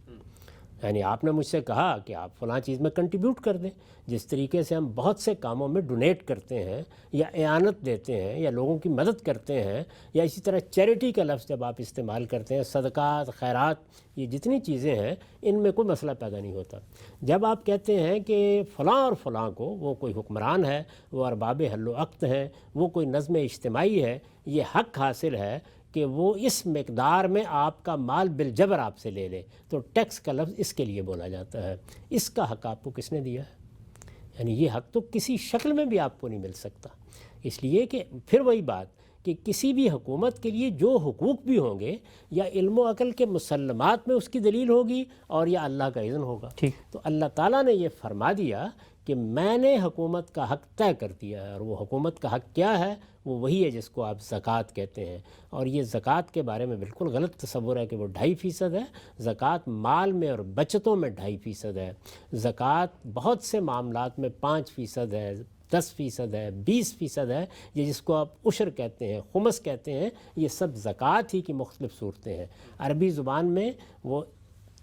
یعنی آپ نے مجھ سے کہا کہ آپ فلاں چیز میں کنٹریبیوٹ کر دیں، جس طریقے سے ہم بہت سے کاموں میں ڈونیٹ کرتے ہیں یا اعانت دیتے ہیں یا لوگوں کی مدد کرتے ہیں، یا اسی طرح چیریٹی کا لفظ جب آپ استعمال کرتے ہیں، صدقات، خیرات، یہ جتنی چیزیں ہیں ان میں کوئی مسئلہ پیدا نہیں ہوتا. جب آپ کہتے ہیں کہ فلاں اور فلاں کو، وہ کوئی حکمران ہے، وہ ارباب حل و عقد ہیں، وہ کوئی نظم اجتماعی ہے، یہ حق حاصل ہے کہ وہ اس مقدار میں آپ کا مال بالجبر آپ سے لے لے، تو ٹیکس کا لفظ اس کے لیے بولا جاتا ہے. اس کا حق آپ کو کس نے دیا ہے؟ یعنی یہ حق تو کسی شکل میں بھی آپ کو نہیں مل سکتا. اس لیے کہ پھر وہی بات کہ کسی بھی حکومت کے لیے جو حقوق بھی ہوں گے یا علم و عقل کے مسلمات میں اس کی دلیل ہوگی اور یا اللہ کا اذن ہوگا. تو اللہ تعالیٰ نے یہ فرما دیا کہ میں نے حکومت کا حق طے کر دیا ہے، اور وہ حکومت کا حق کیا ہے؟ وہ وہی ہے جس کو آپ زکوٰۃ کہتے ہیں. اور یہ زکوٰۃ کے بارے میں بالکل غلط تصور ہے کہ وہ 2.5% ہے. زکوٰۃ مال میں اور بچتوں میں 2.5% ہے. زکوٰۃ بہت سے معاملات میں 5% ہے، 10% ہے، 20% ہے. یہ جس کو آپ عشر کہتے ہیں، خمس کہتے ہیں، یہ سب زکوٰۃ ہی کی مختلف صورتیں ہیں. عربی زبان میں وہ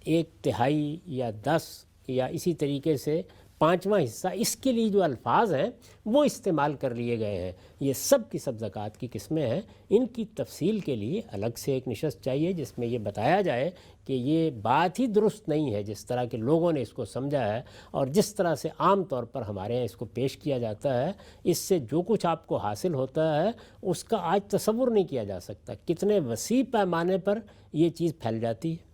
1/3 یا 10 یا اسی طریقے سے 5واں حصہ، اس کے لیے جو الفاظ ہیں وہ استعمال کر لیے گئے ہیں. یہ سب کی سب زکوٰۃ کی قسمیں ہیں. ان کی تفصیل کے لیے الگ سے ایک نشست چاہیے جس میں یہ بتایا جائے کہ یہ بات ہی درست نہیں ہے جس طرح کے لوگوں نے اس کو سمجھا ہے اور جس طرح سے عام طور پر ہمارے یہاں اس کو پیش کیا جاتا ہے. اس سے جو کچھ آپ کو حاصل ہوتا ہے اس کا آج تصور نہیں کیا جا سکتا. کتنے وسیع پیمانے پر یہ چیز پھیل جاتی ہے.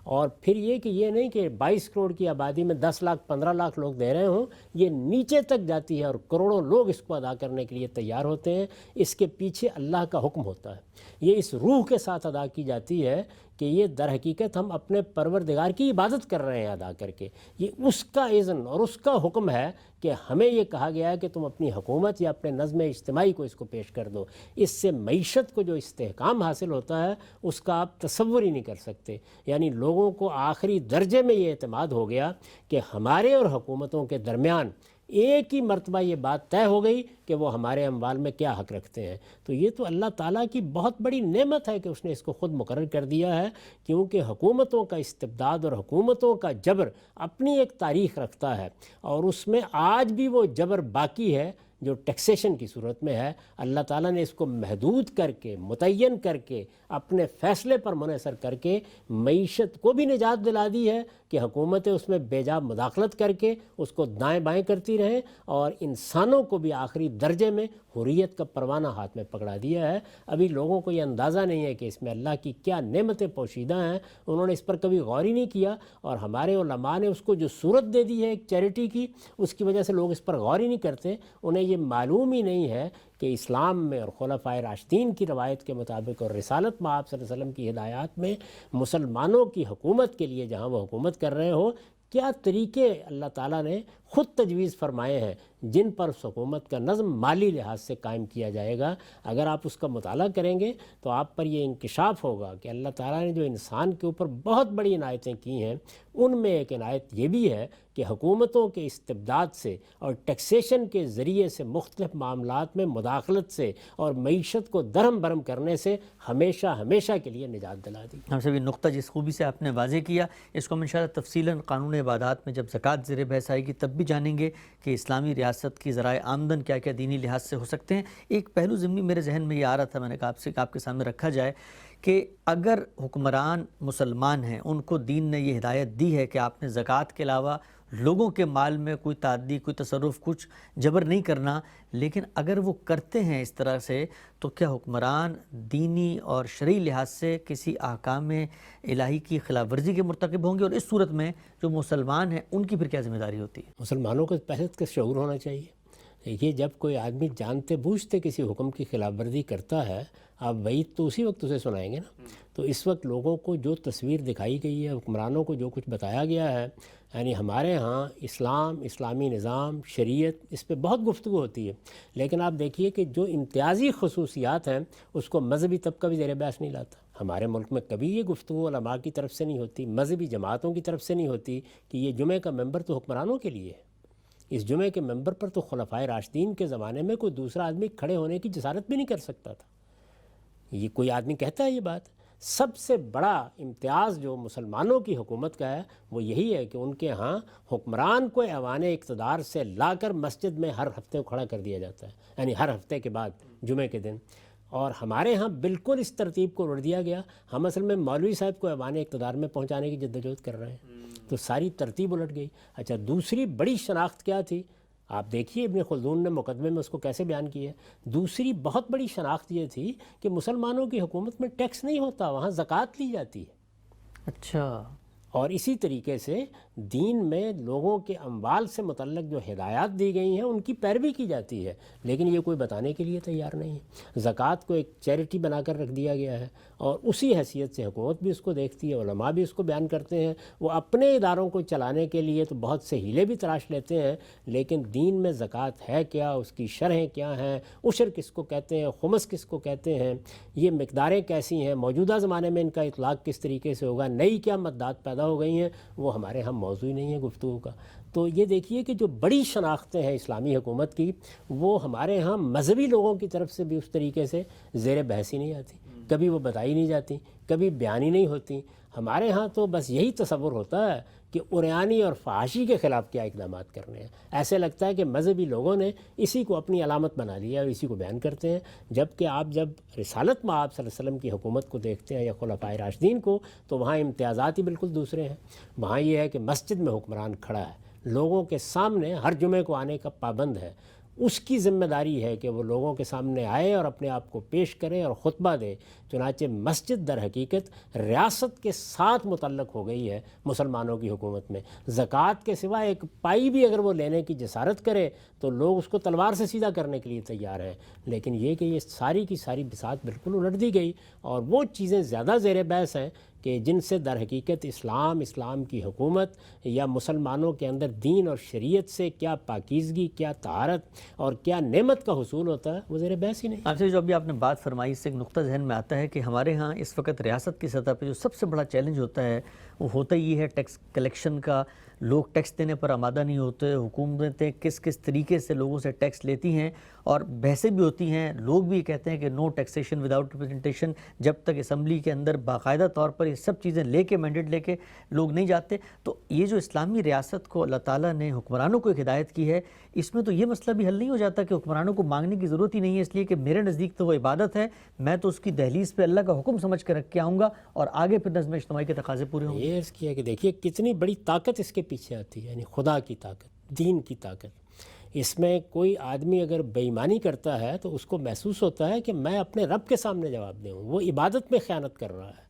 اور پھر یہ کہ یہ نہیں کہ 22 کروڑ کی آبادی میں 10 لاکھ 15 لاکھ لوگ دے رہے ہوں، یہ نیچے تک جاتی ہے اور کروڑوں لوگ اس کو ادا کرنے کے لیے تیار ہوتے ہیں. اس کے پیچھے اللہ کا حکم ہوتا ہے. یہ اس روح کے ساتھ ادا کی جاتی ہے کہ یہ در حقیقت ہم اپنے پروردگار کی عبادت کر رہے ہیں ادا کر کے. یہ اس کا اذن اور اس کا حکم ہے کہ ہمیں یہ کہا گیا ہے کہ تم اپنی حکومت یا اپنے نظم اجتماعی کو اس کو پیش کر دو. اس سے معیشت کو جو استحکام حاصل ہوتا ہے اس کا آپ تصور ہی نہیں کر سکتے. یعنی لوگوں کو آخری درجے میں یہ اعتماد ہو گیا کہ ہمارے اور حکومتوں کے درمیان ایک ہی مرتبہ یہ بات طے ہو گئی کہ وہ ہمارے اموال میں کیا حق رکھتے ہیں. تو یہ تو اللہ تعالیٰ کی بہت بڑی نعمت ہے کہ اس نے اس کو خود مقرر کر دیا ہے، کیونکہ حکومتوں کا استبداد اور حکومتوں کا جبر اپنی ایک تاریخ رکھتا ہے، اور اس میں آج بھی وہ جبر باقی ہے جو ٹیکسیشن کی صورت میں ہے. اللہ تعالیٰ نے اس کو محدود کر کے، متعین کر کے، اپنے فیصلے پر منحصر کر کے معیشت کو بھی نجات دلا دی ہے کہ حکومتیں اس میں بے جا مداخلت کر کے اس کو دائیں بائیں کرتی رہیں، اور انسانوں کو بھی آخری درجے میں حریت کا پروانہ ہاتھ میں پکڑا دیا ہے. ابھی لوگوں کو یہ اندازہ نہیں ہے کہ اس میں اللہ کی کیا نعمتیں پوشیدہ ہیں. انہوں نے اس پر کبھی غور ہی نہیں کیا، اور ہمارے علماء نے اس کو جو صورت دے دی ہے ایک چیریٹی کی، اس کی وجہ سے لوگ اس پر غور ہی نہیں کرتے. انہیں یہ معلوم ہی نہیں ہے کہ اسلام میں اور خلفائے راشدین کی روایت کے مطابق اور رسالت مآب صلی اللہ علیہ وسلم کی ہدایات میں مسلمانوں کی حکومت کے لیے جہاں وہ حکومت کر رہے ہو، کیا طریقے اللہ تعالیٰ نے خود تجویز فرمائے ہیں جن پر اس حکومت کا نظم مالی لحاظ سے قائم کیا جائے گا. اگر آپ اس کا مطالعہ کریں گے تو آپ پر یہ انکشاف ہوگا کہ اللہ تعالیٰ نے جو انسان کے اوپر بہت بڑی عنایتیں کی ہیں، ان میں ایک عنایت یہ بھی ہے کہ حکومتوں کے استبداد سے اور ٹیکسیشن کے ذریعے سے مختلف معاملات میں مداخلت سے اور معیشت کو درہم برہم کرنے سے ہمیشہ ہمیشہ کے لیے نجات دلا دی. ہم سب یہ نقطہ جس خوبی سے آپ نے واضح کیا، اس کو ہم انشاءاللہ تفصیلاً قانون عبادات میں جب زکوٰۃ زیر بحث آئے گی تب بھی جانیں گے کہ اسلامی ریاست کی ذرائع آمدن کیا کیا دینی لحاظ سے ہو سکتے ہیں۔ ایک پہلو ضمنی میرے ذہن میں یہ آ رہا تھا، میں نے کہا آپ کے سامنے رکھا جائے کہ اگر حکمران مسلمان ہیں، ان کو دین نے یہ ہدایت دی ہے کہ آپ نے زکوٰۃ کے علاوہ لوگوں کے مال میں کوئی تعدی، کوئی تصرف، کچھ جبر نہیں کرنا، لیکن اگر وہ کرتے ہیں اس طرح سے تو کیا حکمران دینی اور شرعی لحاظ سے کسی احکام الہی کی خلاف ورزی کے مرتکب ہوں گے؟ اور اس صورت میں جو مسلمان ہیں ان کی پھر کیا ذمہ داری ہوتی ہے؟ مسلمانوں کو پہلے کا شعور ہونا چاہیے۔ دیکھیے، جب کوئی آدمی جانتے بوجھتے کسی حکم کی خلاف ورزی کرتا ہے، آپ وعید تو اسی وقت اسے سنائیں گے نا۔ تو اس وقت لوگوں کو جو تصویر دکھائی گئی ہے، حکمرانوں کو جو کچھ بتایا گیا ہے، یعنی ہمارے ہاں اسلام، اسلامی نظام، شریعت، اس پہ بہت گفتگو ہوتی ہے، لیکن آپ دیکھیے کہ جو امتیازی خصوصیات ہیں اس کو مذہبی طبقہ بھی زیر بحث نہیں لاتا۔ ہمارے ملک میں کبھی یہ گفتگو علماء کی طرف سے نہیں ہوتی، مذہبی جماعتوں کی طرف سے نہیں ہوتی کہ یہ جمعہ کا ممبر تو حکمرانوں کے لیے ہے، اس جمعے کے ممبر پر تو خلفائے راشدین کے زمانے میں کوئی دوسرا آدمی کھڑے ہونے کی جسارت بھی نہیں کر سکتا تھا۔ یہ کوئی آدمی کہتا ہے یہ بات؟ سب سے بڑا امتیاز جو مسلمانوں کی حکومت کا ہے وہ یہی ہے کہ ان کے ہاں حکمران کو ایوان اقتدار سے لا کر مسجد میں ہر ہفتے کھڑا کر دیا جاتا ہے، یعنی ہر ہفتے کے بعد جمعے کے دن۔ اور ہمارے ہاں بالکل اس ترتیب کو روڑ دیا گیا، ہم اصل میں مولوی صاحب کو ایوان اقتدار میں پہنچانے کی جدوجہد کر رہے ہیں، تو ساری ترتیب الٹ گئی۔ اچھا، دوسری بڑی شناخت کیا تھی؟ آپ دیکھیے ابن خلدون نے مقدمے میں اس کو کیسے بیان کیا ہے۔ دوسری بہت بڑی شناخت یہ تھی کہ مسلمانوں کی حکومت میں ٹیکس نہیں ہوتا، وہاں زکوٰۃ لی جاتی ہے۔ اچھا، اور اسی طریقے سے دین میں لوگوں کے اموال سے متعلق جو ہدایات دی گئی ہیں ان کی پیروی کی جاتی ہے، لیکن یہ کوئی بتانے کے لیے تیار نہیں ہے۔ زکوٰۃ کو ایک چیریٹی بنا کر رکھ دیا گیا ہے، اور اسی حیثیت سے حکومت بھی اس کو دیکھتی ہے، علماء بھی اس کو بیان کرتے ہیں۔ وہ اپنے اداروں کو چلانے کے لیے تو بہت سے ہیلے بھی تلاش لیتے ہیں، لیکن دین میں زکوٰۃ ہے کیا، اس کی شرحیں کیا ہیں، عشر کس کو کہتے ہیں، خمس کس کو کہتے ہیں، یہ مقداریں کیسی ہیں، موجودہ زمانے میں ان کا اطلاق کس طریقے سے ہوگا، نئی کیا مدات پیدا ہو گئی ہیں، وہ ہمارے ہم موضوع ہی نہیں ہے گفتگو کا۔ تو یہ دیکھیے کہ جو بڑی شناختیں ہیں اسلامی حکومت کی، وہ ہمارے ہاں مذہبی لوگوں کی طرف سے بھی اس طریقے سے زیر بحث ہی نہیں آتی، کبھی وہ بتائی نہیں جاتی، کبھی بیانی نہیں ہوتی۔ ہمارے ہاں تو بس یہی تصور ہوتا ہے کہ عریانی اور فحاشی کے خلاف کیا اقدامات کرنے ہیں۔ ایسے لگتا ہے کہ مذہبی لوگوں نے اسی کو اپنی علامت بنا لیا اور اسی کو بیان کرتے ہیں، جبکہ آپ جب رسالت میں آپ صلی اللہ علیہ وسلم کی حکومت کو دیکھتے ہیں یا خلفائے راشدین کو، تو وہاں امتیازات ہی بالکل دوسرے ہیں۔ وہاں یہ ہے کہ مسجد میں حکمران کھڑا ہے، لوگوں کے سامنے ہر جمعے کو آنے کا پابند ہے، اس کی ذمہ داری ہے کہ وہ لوگوں کے سامنے آئے اور اپنے آپ کو پیش کرے اور خطبہ دے۔ چنانچہ مسجد در حقیقت ریاست کے ساتھ متعلق ہو گئی ہے مسلمانوں کی حکومت میں۔ زکوٰۃ کے سوا ایک پائی بھی اگر وہ لینے کی جسارت کرے تو لوگ اس کو تلوار سے سیدھا کرنے کے لیے تیار ہیں، لیکن یہ کہ یہ ساری کی ساری بساط بالکل الٹ دی گئی، اور وہ چیزیں زیادہ زیر بحث ہیں کہ جن سے در حقیقت اسلام کی حکومت یا مسلمانوں کے اندر دین اور شریعت سے کیا پاکیزگی، کیا طہارت اور کیا نعمت کا حصول ہوتا ہے، وہ زیر بحث ہی نہیں۔ آپ سے جو ابھی آپ نے بات فرمائی، اس سے ایک نقطہ ذہن میں آتا ہے کہ ہمارے ہاں اس وقت ریاست کی سطح پہ جو سب سے بڑا چیلنج ہوتا ہے وہ ہوتا یہ ہے ٹیکس کلیکشن کا۔ لوگ ٹیکس دینے پر آمادہ نہیں ہوتے، حکومتیں کس طریقے سے لوگوں سے ٹیکس لیتی ہیں، اور بحثیں بھی ہوتی ہیں، لوگ بھی کہتے ہیں کہ نو ٹیکسیشن وداؤٹ ریپرزنٹیشن، جب تک اسمبلی کے اندر باقاعدہ طور پر یہ سب چیزیں لے کے مینڈیٹ لے کے لوگ نہیں جاتے۔ تو یہ جو اسلامی ریاست کو اللہ تعالیٰ نے حکمرانوں کو ایک ہدایت کی ہے، اس میں تو یہ مسئلہ بھی حل نہیں ہو جاتا کہ حکمرانوں کو مانگنے کی ضرورت ہی نہیں ہے، اس لیے کہ میرے نزدیک تو وہ عبادت ہے، میں تو اس کی دہلیز پہ اللہ کا حکم سمجھ کے رکھ کے آؤں گا اور آگے پھر نظم اجتماعی کے تقاضے پورے ہوں گے۔ یہ عرض کیا کہ دیکھیے کتنی بڑی طاقت اس کے پیچھے آتی ہے، یعنی خدا کی طاقت، دین کی طاقت۔ اس میں کوئی آدمی اگر بے ایمانی کرتا ہے تو اس کو محسوس ہوتا ہے کہ میں اپنے رب کے سامنے جواب دوں، وہ عبادت میں خیانت کر رہا ہے،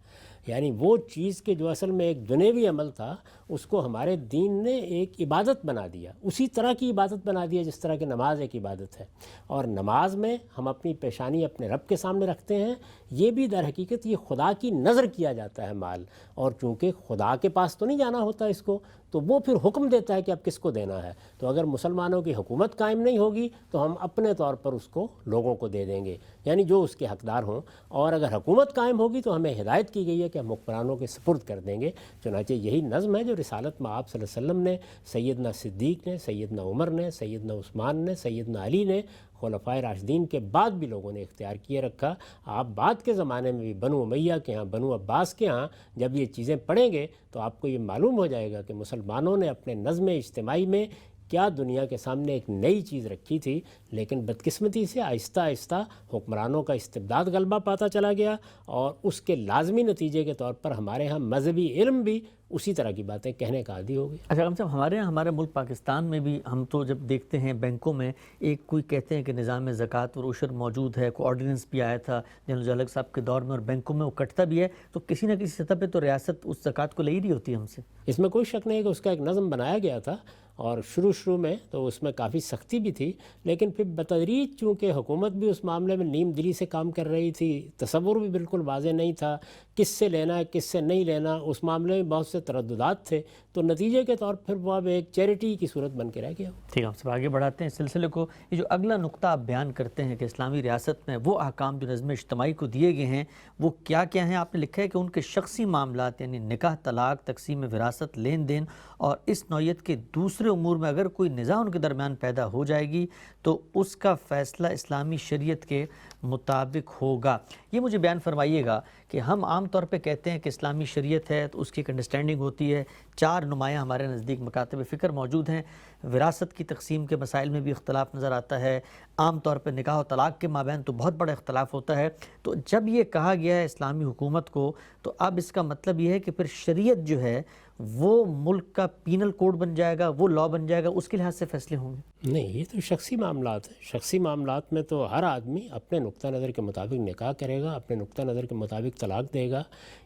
یعنی وہ چیز کہ جو اصل میں ایک دنیوی عمل تھا اس کو ہمارے دین نے ایک عبادت بنا دیا، اسی طرح کی عبادت بنا دیا جس طرح کہ نماز ایک عبادت ہے۔ اور نماز میں ہم اپنی پیشانی اپنے رب کے سامنے رکھتے ہیں، یہ بھی در حقیقت یہ خدا کی نظر کیا جاتا ہے مال، اور چونکہ خدا کے پاس تو نہیں جانا ہوتا اس کو، تو وہ پھر حکم دیتا ہے کہ اب کس کو دینا ہے۔ تو اگر مسلمانوں کی حکومت قائم نہیں ہوگی تو ہم اپنے طور پر اس کو لوگوں کو دے دیں گے، یعنی جو اس کے حقدار ہوں، اور اگر حکومت قائم ہوگی تو ہمیں ہدایت کی گئی ہے کہ ہم حکمرانوں کے سپرد کر دیں گے۔ چنانچہ یہی نظم ہے جو رسالت میں آپ صلی اللہ علیہ وسلم نے، سیدنا صدیق نے، سیدنا عمر نے، سیدنا عثمان نے، سیدنا علی نے، خلفائے راشدین کے بعد بھی لوگوں نے اختیار کیے رکھا۔ آپ بعد کے زمانے میں بھی بنو امیہ کے ہاں، بنو عباس کے ہاں جب یہ چیزیں پڑھیں گے تو آپ کو یہ معلوم ہو جائے گا کہ مسلمانوں نے اپنے نظم اجتماعی میں کیا دنیا کے سامنے ایک نئی چیز رکھی تھی، لیکن بدقسمتی سے آہستہ آہستہ حکمرانوں کا استبداد غلبہ پاتا چلا گیا، اور اس کے لازمی نتیجے کے طور پر ہمارے ہاں مذہبی علم بھی اسی طرح کی باتیں کہنے کا عادی ہو گیا۔ اچھا غم صاحب، ہمارے یہاں ہمارے ملک پاکستان میں بھی ہم تو جب دیکھتے ہیں بینکوں میں ایک کوئی کہتے ہیں کہ نظام زکوٰۃ اور عشر موجود ہے، کوئی آرڈیننس بھی آیا تھا جنرل جلگ صاحب کے دور میں، اور بینکوں میں وہ کٹتا بھی ہے، تو کسی نہ کسی سطح پہ تو ریاست اس زکوٰۃ کو لے ہی رہی ہوتی ہے ہم سے۔ اس میں کوئی شک نہیں کہ اس کا ایک نظم بنایا گیا تھا، اور شروع میں تو اس میں کافی سختی بھی تھی، لیکن پھر بتدریج چونکہ حکومت بھی اس معاملے میں نیم دلی سے کام کر رہی تھی، تصور بھی بالکل واضح نہیں تھا کس سے لینا ہے کس سے نہیں لینا، اس معاملے میں بہت سے ترددات تھے، تو نتیجے کے طور پر وہ اب ایک چیریٹی کی صورت بن کے رہ گیا۔ ٹھیک ہے، ہم سب آگے بڑھاتے ہیں اس سلسلے کو۔ یہ جو اگلا نقطہ آپ بیان کرتے ہیں کہ اسلامی ریاست میں وہ احکام جو نظم اجتماعی کو دیے گئے ہیں وہ کیا کیا ہیں، آپ نے لکھا ہے کہ ان کے شخصی معاملات یعنی نکاح، طلاق، تقسیم وراثت، لین دین اور اس نوعیت کے دوسرے امور میں اگر کوئی نزاع ان کے درمیان پیدا ہو جائے گی تو اس کا فیصلہ اسلامی شریعت کے مطابق ہوگا۔ یہ مجھے بیان فرمائیے گا کہ ہم عام طور پہ کہتے ہیں کہ اسلامی شریعت ہے تو اس کی ایک انڈرسٹینڈنگ ہوتی ہے، 4 نمایاں ہمارے نزدیک مکاتب فکر موجود ہیں، وراثت کی تقسیم کے مسائل میں بھی اختلاف نظر آتا ہے، عام طور پہ نکاح و طلاق کے مابین تو بہت بڑا اختلاف ہوتا ہے۔ تو جب یہ کہا گیا ہے اسلامی حکومت کو، تو اب اس کا مطلب یہ ہے کہ پھر شریعت جو ہے وہ ملک کا پینل کوڈ بن جائے گا، وہ لا بن جائے گا، اس کے لحاظ سے فیصلے ہوں گے؟ نہیں، یہ تو شخصی معاملات ہیں۔ شخصی معاملات میں تو ہر آدمی اپنے نقطہ نظر کے مطابق نکاح کرے گا، اپنے نقطہ نظر کے مطابق طلاق دے گا۔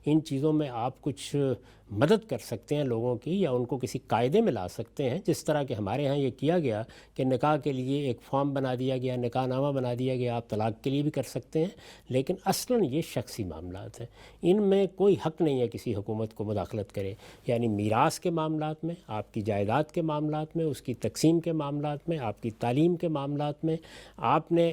ان چیزوں میں آپ کچھ مدد کر سکتے ہیں لوگوں کی، یا ان کو کسی قاعدے میں لا سکتے ہیں، جس طرح کہ ہمارے ہاں یہ کیا گیا کہ نکاح کے لیے ایک فارم بنا دیا گیا، نکاح نامہ بنا دیا گیا، آپ طلاق کے لیے بھی کر سکتے ہیں، لیکن اصلاً یہ شخصی معاملات ہیں، ان میں کوئی حق نہیں ہے کسی حکومت کو مداخلت کرے۔ یعنی میراث کے معاملات میں، آپ کی جائیداد کے معاملات میں، اس کی تقسیم کے معاملات میں، آپ کی تعلیم کے معاملات میں، آپ نے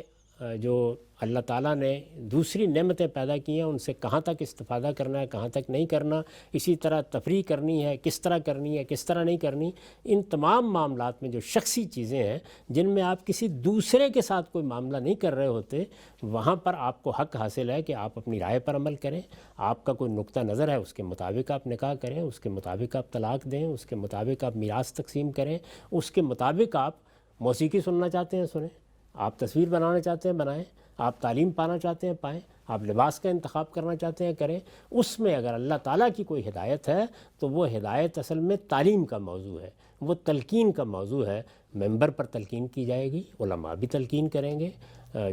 جو اللہ تعالیٰ نے دوسری نعمتیں پیدا کی ہیں ان سے کہاں تک استفادہ کرنا ہے، کہاں تک نہیں کرنا، اسی طرح تفریح کرنی ہے، کس طرح کرنی ہے، کس طرح نہیں کرنی، ان تمام معاملات میں جو شخصی چیزیں ہیں جن میں آپ کسی دوسرے کے ساتھ کوئی معاملہ نہیں کر رہے ہوتے، وہاں پر آپ کو حق حاصل ہے کہ آپ اپنی رائے پر عمل کریں، آپ کا کوئی نقطہ نظر ہے اس کے مطابق آپ نکاح کریں، اس کے مطابق آپ طلاق دیں، اس کے مطابق آپ میراث تقسیم کریں، اس کے مطابق آپ موسیقی سننا چاہتے ہیں سنیں، آپ تصویر بنانا چاہتے ہیں بنائیں، آپ تعلیم پانا چاہتے ہیں پائیں، آپ لباس کا انتخاب کرنا چاہتے ہیں کریں۔ اس میں اگر اللہ تعالیٰ کی کوئی ہدایت ہے تو وہ ہدایت اصل میں تعلیم کا موضوع ہے، وہ تلقین کا موضوع ہے، ممبر پر تلقین کی جائے گی، علماء بھی تلقین کریں گے،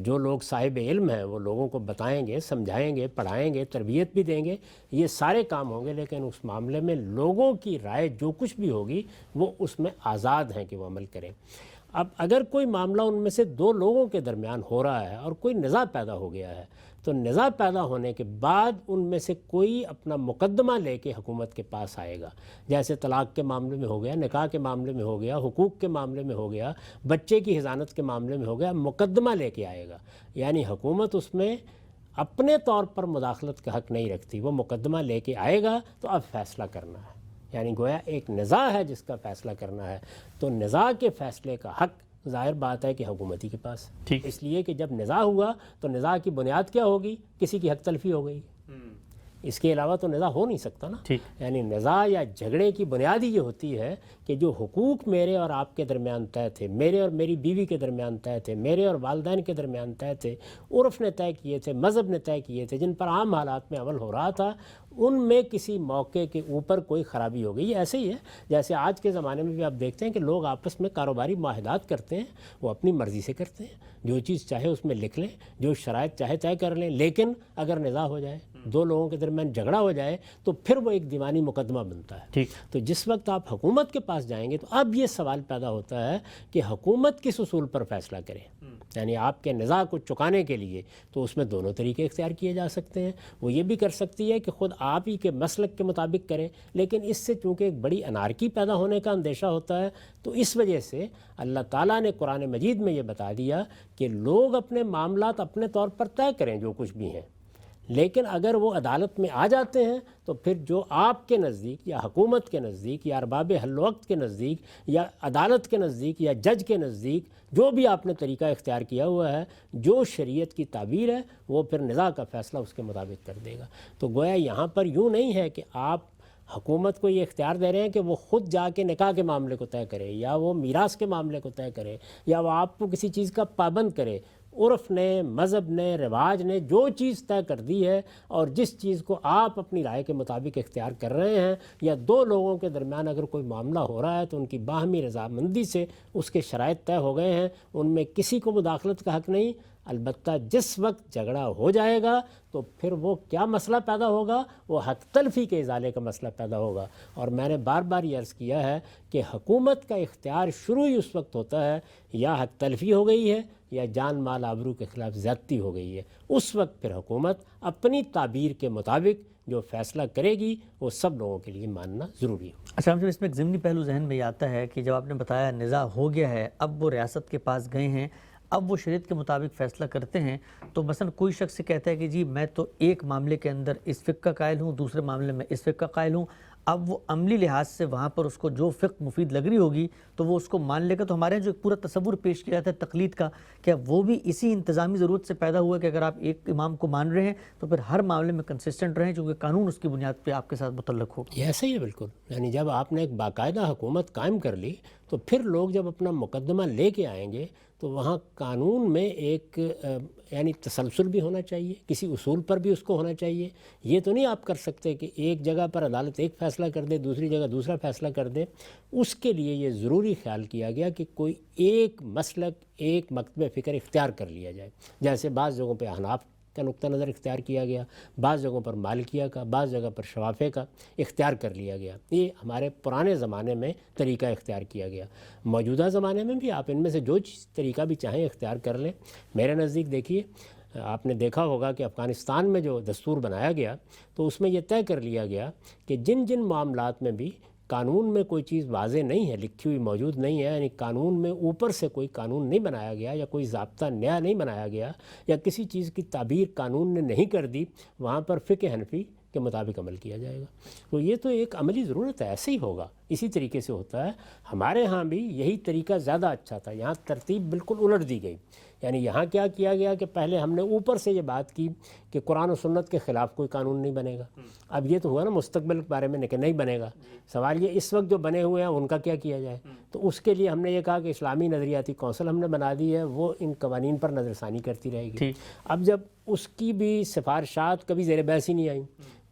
جو لوگ صاحب علم ہیں وہ لوگوں کو بتائیں گے، سمجھائیں گے، پڑھائیں گے، تربیت بھی دیں گے، یہ سارے کام ہوں گے، لیکن اس معاملے میں لوگوں کی رائے جو کچھ بھی ہوگی وہ اس میں آزاد ہیں کہ وہ عمل کریں۔ اب اگر کوئی معاملہ ان میں سے 2 لوگوں کے درمیان ہو رہا ہے اور کوئی نزاع پیدا ہو گیا ہے، تو نزاع پیدا ہونے کے بعد ان میں سے کوئی اپنا مقدمہ لے کے حکومت کے پاس آئے گا، جیسے طلاق کے معاملے میں ہو گیا، نکاح کے معاملے میں ہو گیا، حقوق کے معاملے میں ہو گیا، بچے کی حضانت کے معاملے میں ہو گیا، مقدمہ لے کے آئے گا۔ یعنی حکومت اس میں اپنے طور پر مداخلت کا حق نہیں رکھتی، وہ مقدمہ لے کے آئے گا تو اب فیصلہ کرنا ہے، یعنی گویا ایک نزاع ہے جس کا فیصلہ کرنا ہے، تو نزاع کے فیصلے کا حق ظاہر بات ہے کہ حکومتی کے پاس، اس لیے کہ جب نزاع ہوا تو نزاع کی بنیاد کیا ہوگی؟ کسی کی حق تلفی ہو گئی، اس کے علاوہ تو نزاع ہو نہیں سکتا نا۔ یعنی نزاع یا جھگڑے کی بنیاد ہی یہ ہوتی ہے کہ جو حقوق میرے اور آپ کے درمیان طے تھے، میرے اور میری بیوی کے درمیان طے تھے، میرے اور والدین کے درمیان طے تھے، عرف نے طے کیے تھے، مذہب نے طے کیے تھے، جن پر عام حالات میں عمل ہو رہا تھا، ان میں کسی موقع کے اوپر کوئی خرابی ہو گئی۔ ایسے ہی ہے جیسے آج کے زمانے میں بھی آپ دیکھتے ہیں کہ لوگ آپس میں کاروباری معاہدات کرتے ہیں، وہ اپنی مرضی سے کرتے ہیں، جو چیز چاہے اس میں لکھ لیں، جو شرائط چاہے طے کر لیں، لیکن اگر نزاع ہو جائے، 2 لوگوں کے درمیان جھگڑا ہو جائے تو پھر وہ ایک دیوانی مقدمہ بنتا ہے۔ تو جس وقت آپ حکومت کے پاس جائیں گے تو اب یہ سوال پیدا ہوتا ہے کہ حکومت کس اصول پر فیصلہ کرے، یعنی آپ کے نزاع کو چکانے کے لیے تو اس میں 2 طریقے اختیار کیے جا سکتے ہیں۔ وہ یہ بھی کر سکتی ہے کہ خود آپ ہی کے مسلک کے مطابق کریں، لیکن اس سے چونکہ ایک بڑی انارکی پیدا ہونے کا اندیشہ ہوتا ہے، تو اس وجہ سے اللہ تعالیٰ نے قرآن مجید میں یہ بتا دیا کہ لوگ اپنے معاملات اپنے طور پر طے کریں جو کچھ بھی ہیں، لیکن اگر وہ عدالت میں آ جاتے ہیں تو پھر جو آپ کے نزدیک یا حکومت کے نزدیک یا ارباب حل وقت کے نزدیک یا عدالت کے نزدیک یا جج کے نزدیک جو بھی آپ نے طریقہ اختیار کیا ہوا ہے، جو شریعت کی تعبیر ہے، وہ پھر نزاع کا فیصلہ اس کے مطابق کر دے گا۔ تو گویا یہاں پر یوں نہیں ہے کہ آپ حکومت کو یہ اختیار دے رہے ہیں کہ وہ خود جا کے نکاح کے معاملے کو طے کرے، یا وہ میراث کے معاملے کو طے کرے، یا وہ آپ کو کسی چیز کا پابند کرے۔ عرف نے، مذہب نے، رواج نے جو چیز طے کر دی ہے، اور جس چیز کو آپ اپنی رائے کے مطابق اختیار کر رہے ہیں، یا دو لوگوں کے درمیان اگر کوئی معاملہ ہو رہا ہے تو ان کی باہمی رضامندی سے اس کے شرائط طے ہو گئے ہیں، ان میں کسی کو مداخلت کا حق نہیں۔ البتہ جس وقت جھگڑا ہو جائے گا تو پھر وہ کیا مسئلہ پیدا ہوگا، وہ حق تلفی کے ازالے کا مسئلہ پیدا ہوگا۔ اور میں نے بار بار یہ عرض کیا ہے کہ حکومت کا اختیار شروع ہی اس وقت ہوتا ہے یا حق تلفی ہو گئی ہے یا جان مال آبرو کے خلاف زیادتی ہو گئی ہے، اس وقت پھر حکومت اپنی تعبیر کے مطابق جو فیصلہ کرے گی وہ سب لوگوں کے لیے ماننا ضروری ہے۔ اچھا، ہم اس میں ایک ضمنی پہلو ذہن میں یہ آتا ہے کہ جب آپ نے بتایا نزاع ہو گیا ہے، اب وہ ریاست کے پاس گئے ہیں، اب وہ شریعت کے مطابق فیصلہ کرتے ہیں، تو مثلا کوئی شخص کہتا ہے کہ جی میں تو ایک معاملے کے اندر اس فقہ کا قائل ہوں، دوسرے معاملے میں اس فقہ کا قائل ہوں، اب وہ عملی لحاظ سے وہاں پر اس کو جو فقہ مفید لگ رہی ہوگی تو وہ اس کو مان لے گا۔ تو ہمارے جو ایک پورا تصور پیش کیا جاتا ہے تقلید کا، کیا وہ بھی اسی انتظامی ضرورت سے پیدا ہوا کہ اگر آپ ایک امام کو مان رہے ہیں تو پھر ہر معاملے میں کنسسٹنٹ رہیں، چونکہ قانون اس کی بنیاد پہ آپ کے ساتھ متعلق ہو؟ یہ ایسا ہی ہے بالکل، یعنی جب آپ نے ایک باقاعدہ حکومت قائم کر لی تو پھر لوگ جب اپنا مقدمہ لے کے آئیں گے تو وہاں قانون میں ایک یعنی تسلسل بھی ہونا چاہیے، کسی اصول پر بھی اس کو ہونا چاہیے۔ یہ تو نہیں آپ کر سکتے کہ ایک جگہ پر عدالت ایک فیصلہ کر دے، دوسری جگہ دوسرا فیصلہ کر دے۔ اس کے لیے یہ ضروری خیال کیا گیا کہ کوئی ایک مسلک، ایک مکتب فکر اختیار کر لیا جائے، جیسے بعض جگہوں پہ احناف کا نقطہ نظر اختیار کیا گیا، بعض جگہوں پر مالکیہ کا، بعض جگہ پر شوافے کا اختیار کر لیا گیا۔ یہ ہمارے پرانے زمانے میں طریقہ اختیار کیا گیا۔ موجودہ زمانے میں بھی آپ ان میں سے جو طریقہ بھی چاہیں اختیار کر لیں۔ میرے نزدیک دیکھیے، آپ نے دیکھا ہوگا کہ افغانستان میں جو دستور بنایا گیا تو اس میں یہ طے کر لیا گیا کہ جن جن معاملات میں بھی قانون میں کوئی چیز واضح نہیں ہے، لکھی ہوئی موجود نہیں ہے، یعنی قانون میں اوپر سے کوئی قانون نہیں بنایا گیا یا کوئی ضابطہ نیا نہیں بنایا گیا یا کسی چیز کی تعبیر قانون نے نہیں کر دی، وہاں پر فقہ حنفی کے مطابق عمل کیا جائے گا۔ تو یہ تو ایک عملی ضرورت ہے، ایسے ہی ہوگا، اسی طریقے سے ہوتا ہے۔ ہمارے ہاں بھی یہی طریقہ زیادہ اچھا تھا، یہاں ترتیب بالکل الٹ دی گئی۔ یعنی یہاں کیا کیا گیا کہ پہلے ہم نے اوپر سے یہ بات کی کہ قرآن و سنت کے خلاف کوئی قانون نہیں بنے گا۔ اب یہ تو ہوا نا مستقبل کے بارے میں کہ نہیں بنے گا، سوال یہ اس وقت جو بنے ہوئے ہیں ان کا کیا کیا جائے۔ تو اس کے لیے ہم نے یہ کہا کہ اسلامی نظریاتی کونسل ہم نے بنا دی ہے، وہ ان قوانین پر نظر ثانی کرتی رہے گی۔ اب جب اس کی بھی سفارشات کبھی زیر بحث ہی نہیں آئیں،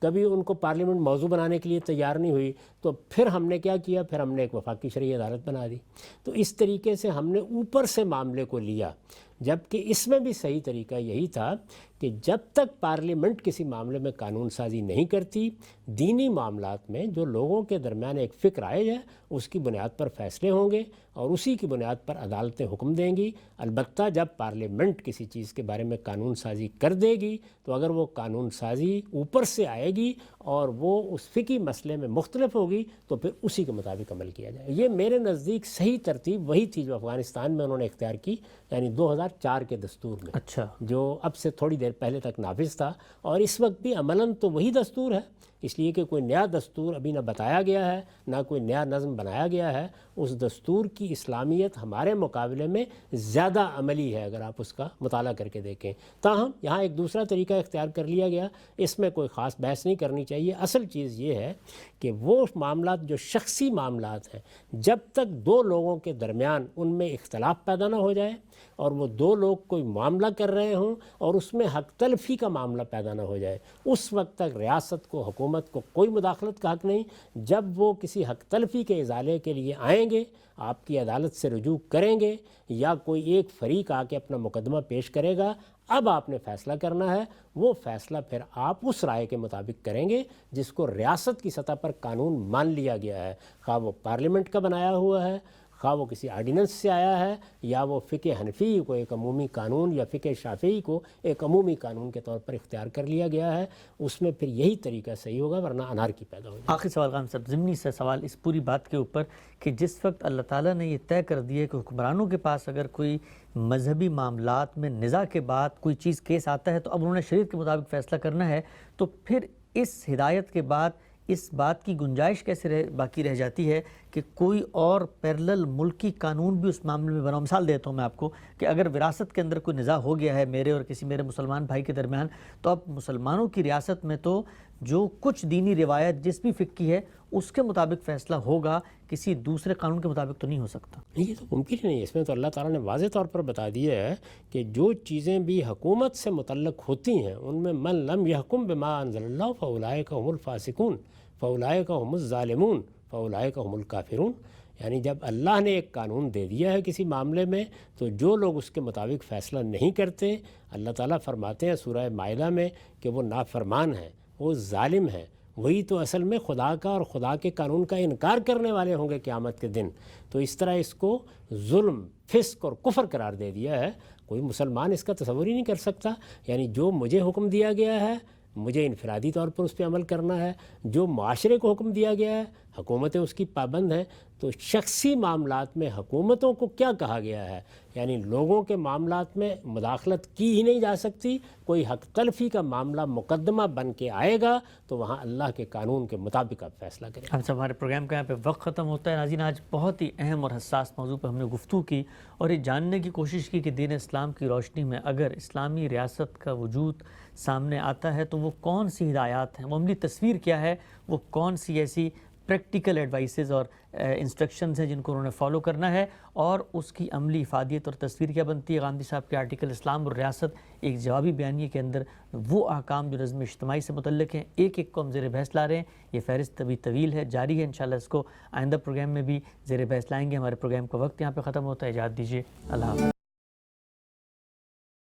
کبھی ان کو پارلیمنٹ موضوع بنانے کے لیے تیار نہیں ہوئی، تو پھر ہم نے کیا کیا، پھر ہم نے ایک وفاقی شرعی عدالت بنا دی۔ تو اس طریقے سے ہم نے اوپر سے معاملے کو لیا، جبکہ اس میں بھی صحیح طریقہ یہی تھا کہ جب تک پارلیمنٹ کسی معاملے میں قانون سازی نہیں کرتی، دینی معاملات میں جو لوگوں کے درمیان ایک فکر رائج ہے اس کی بنیاد پر فیصلے ہوں گے اور اسی کی بنیاد پر عدالتیں حکم دیں گی۔ البتہ جب پارلیمنٹ کسی چیز کے بارے میں قانون سازی کر دے گی تو اگر وہ قانون سازی اوپر سے آئے گی اور وہ اس فقہی مسئلے میں مختلف ہوگی تو پھر اسی کے مطابق عمل کیا جائے۔ یہ میرے نزدیک صحیح ترتیب وہی تھی جو افغانستان میں انہوں نے اختیار کی، یعنی 2004 کے دستور میں، اچھا، جو اب سے تھوڑی دیر پہلے تک نافذ تھا، اور اس وقت بھی عملاً تو وہی دستور ہے، اس لیے کہ کوئی نیا دستور ابھی نہ بتایا گیا ہے، نہ کوئی نیا نظم بنایا گیا ہے۔ اس دستور کی اسلامیت ہمارے مقابلے میں زیادہ عملی ہے اگر آپ اس کا مطالعہ کر کے دیکھیں۔ تاہم یہاں ایک دوسرا طریقہ اختیار کر لیا گیا، اس میں کوئی خاص بحث نہیں کرنی چاہیے۔ اصل چیز یہ ہے کہ وہ معاملات جو شخصی معاملات ہیں، جب تک دو لوگوں کے درمیان ان میں اختلاف پیدا نہ ہو جائے اور وہ دو لوگ کوئی معاملہ کر رہے ہوں اور اس میں حق تلفی کا معاملہ پیدا نہ ہو جائے، اس وقت تک ریاست کو، حکومت کو کوئی مداخلت کا حق نہیں۔ جب وہ کسی حق تلفی کے ازالے کے لیے آئیں گے، آپ کی عدالت سے رجوع کریں گے یا کوئی ایک فریق آ کے اپنا مقدمہ پیش کرے گا، اب آپ نے فیصلہ کرنا ہے۔ وہ فیصلہ پھر آپ اس رائے کے مطابق کریں گے جس کو ریاست کی سطح پر قانون مان لیا گیا ہے، خواہ وہ پارلیمنٹ کا بنایا ہوا ہے، خواہ وہ کسی آرڈیننس سے آیا ہے، یا وہ فقہ حنفی کو ایک عمومی قانون یا فقہ شافعی کو ایک عمومی قانون کے طور پر اختیار کر لیا گیا ہے۔ اس میں پھر یہی طریقہ صحیح ہوگا، ورنہ انارکی پیدا ہو جائے۔ آخری سوال غام صاحب، ضمنی سے سوال اس پوری بات کے اوپر کہ جس وقت اللہ تعالیٰ نے یہ طے کر دیا کہ حکمرانوں کے پاس اگر کوئی مذہبی معاملات میں نزاع کے بعد کوئی چیز کیس آتا ہے تو اب انہوں نے شریعت کے مطابق فیصلہ کرنا ہے، تو پھر اس ہدایت کے بعد اس بات کی گنجائش کیسے باقی رہ جاتی ہے کہ کوئی اور پیرلل ملکی قانون بھی اس معاملے میں بنا؟ مثال دیتا ہوں میں آپ کو کہ اگر وراثت کے اندر کوئی نزاع ہو گیا ہے میرے اور کسی میرے مسلمان بھائی کے درمیان، تو اب مسلمانوں کی ریاست میں تو جو کچھ دینی روایت جس بھی فقہ کی ہے اس کے مطابق فیصلہ ہوگا، کسی دوسرے قانون کے مطابق تو نہیں ہو سکتا۔ یہ تو ممکن ہی نہیں ہے، اس میں تو اللہ تعالیٰ نے واضح طور پر بتا دیا ہے کہ جو چیزیں بھی حکومت سے متعلق ہوتی ہیں ان میں من لم یحکم بما انزل اللہ فاولئک هم الفاسقون فاولئک هم الظالمون فاولئک هم الکافرون، یعنی جب اللہ نے ایک قانون دے دیا ہے کسی معاملے میں تو جو لوگ اس کے مطابق فیصلہ نہیں کرتے، اللہ تعالیٰ فرماتے ہیں سورہ مائدہ میں کہ وہ نافرمان ہیں، وہ ظالم ہیں، وہی تو اصل میں خدا کا اور خدا کے قانون کا انکار کرنے والے ہوں گے قیامت کے دن۔ تو اس طرح اس کو ظلم، فسق اور کفر قرار دے دیا ہے، کوئی مسلمان اس کا تصور ہی نہیں کر سکتا۔ یعنی جو مجھے حکم دیا گیا ہے مجھے انفرادی طور پر اس پہ عمل کرنا ہے، جو معاشرے کو حکم دیا گیا ہے حکومتیں اس کی پابند ہیں، تو شخصی معاملات میں حکومتوں کو کیا کہا گیا ہے، یعنی لوگوں کے معاملات میں مداخلت کی ہی نہیں جا سکتی۔ کوئی حق تلفی کا معاملہ مقدمہ بن کے آئے گا تو وہاں اللہ کے قانون کے مطابق آپ فیصلہ کریں۔ ہم سب ہمارے پروگرام کا یہاں پہ وقت ختم ہوتا ہے۔ ناظرین، آج بہت ہی اہم اور حساس موضوع پہ ہم نے گفتگو کی اور یہ جاننے کی کوشش کی کہ دین اسلام کی روشنی میں اگر اسلامی ریاست کا وجود سامنے آتا ہے تو وہ کون سی ہدایات ہیں، وہ عملی تصویر کیا ہے، وہ کون سی ایسی پریکٹیکل ایڈوائسز اور انسٹرکشنز ہیں جن کو انہوں نے فالو کرنا ہے، اور اس کی عملی افادیت اور تصویر کیا بنتی ہے۔ غامدی صاحب کے آرٹیکل اسلام اور ریاست ایک جوابی بیانیے کے اندر وہ احکام جو نظم اجتماعی سے متعلق ہیں ایک ایک کو ہم زیر بحث لا رہے ہیں۔ یہ فہرست ابھی طویل ہے، جاری ہے، انشاءاللہ اس کو آئندہ پروگرام میں بھی زیر بحث لائیں گے۔ ہمارے پروگرام کا وقت یہاں پہ ختم ہوتا ہے، اجازت دیجیے، اللہ حافظ۔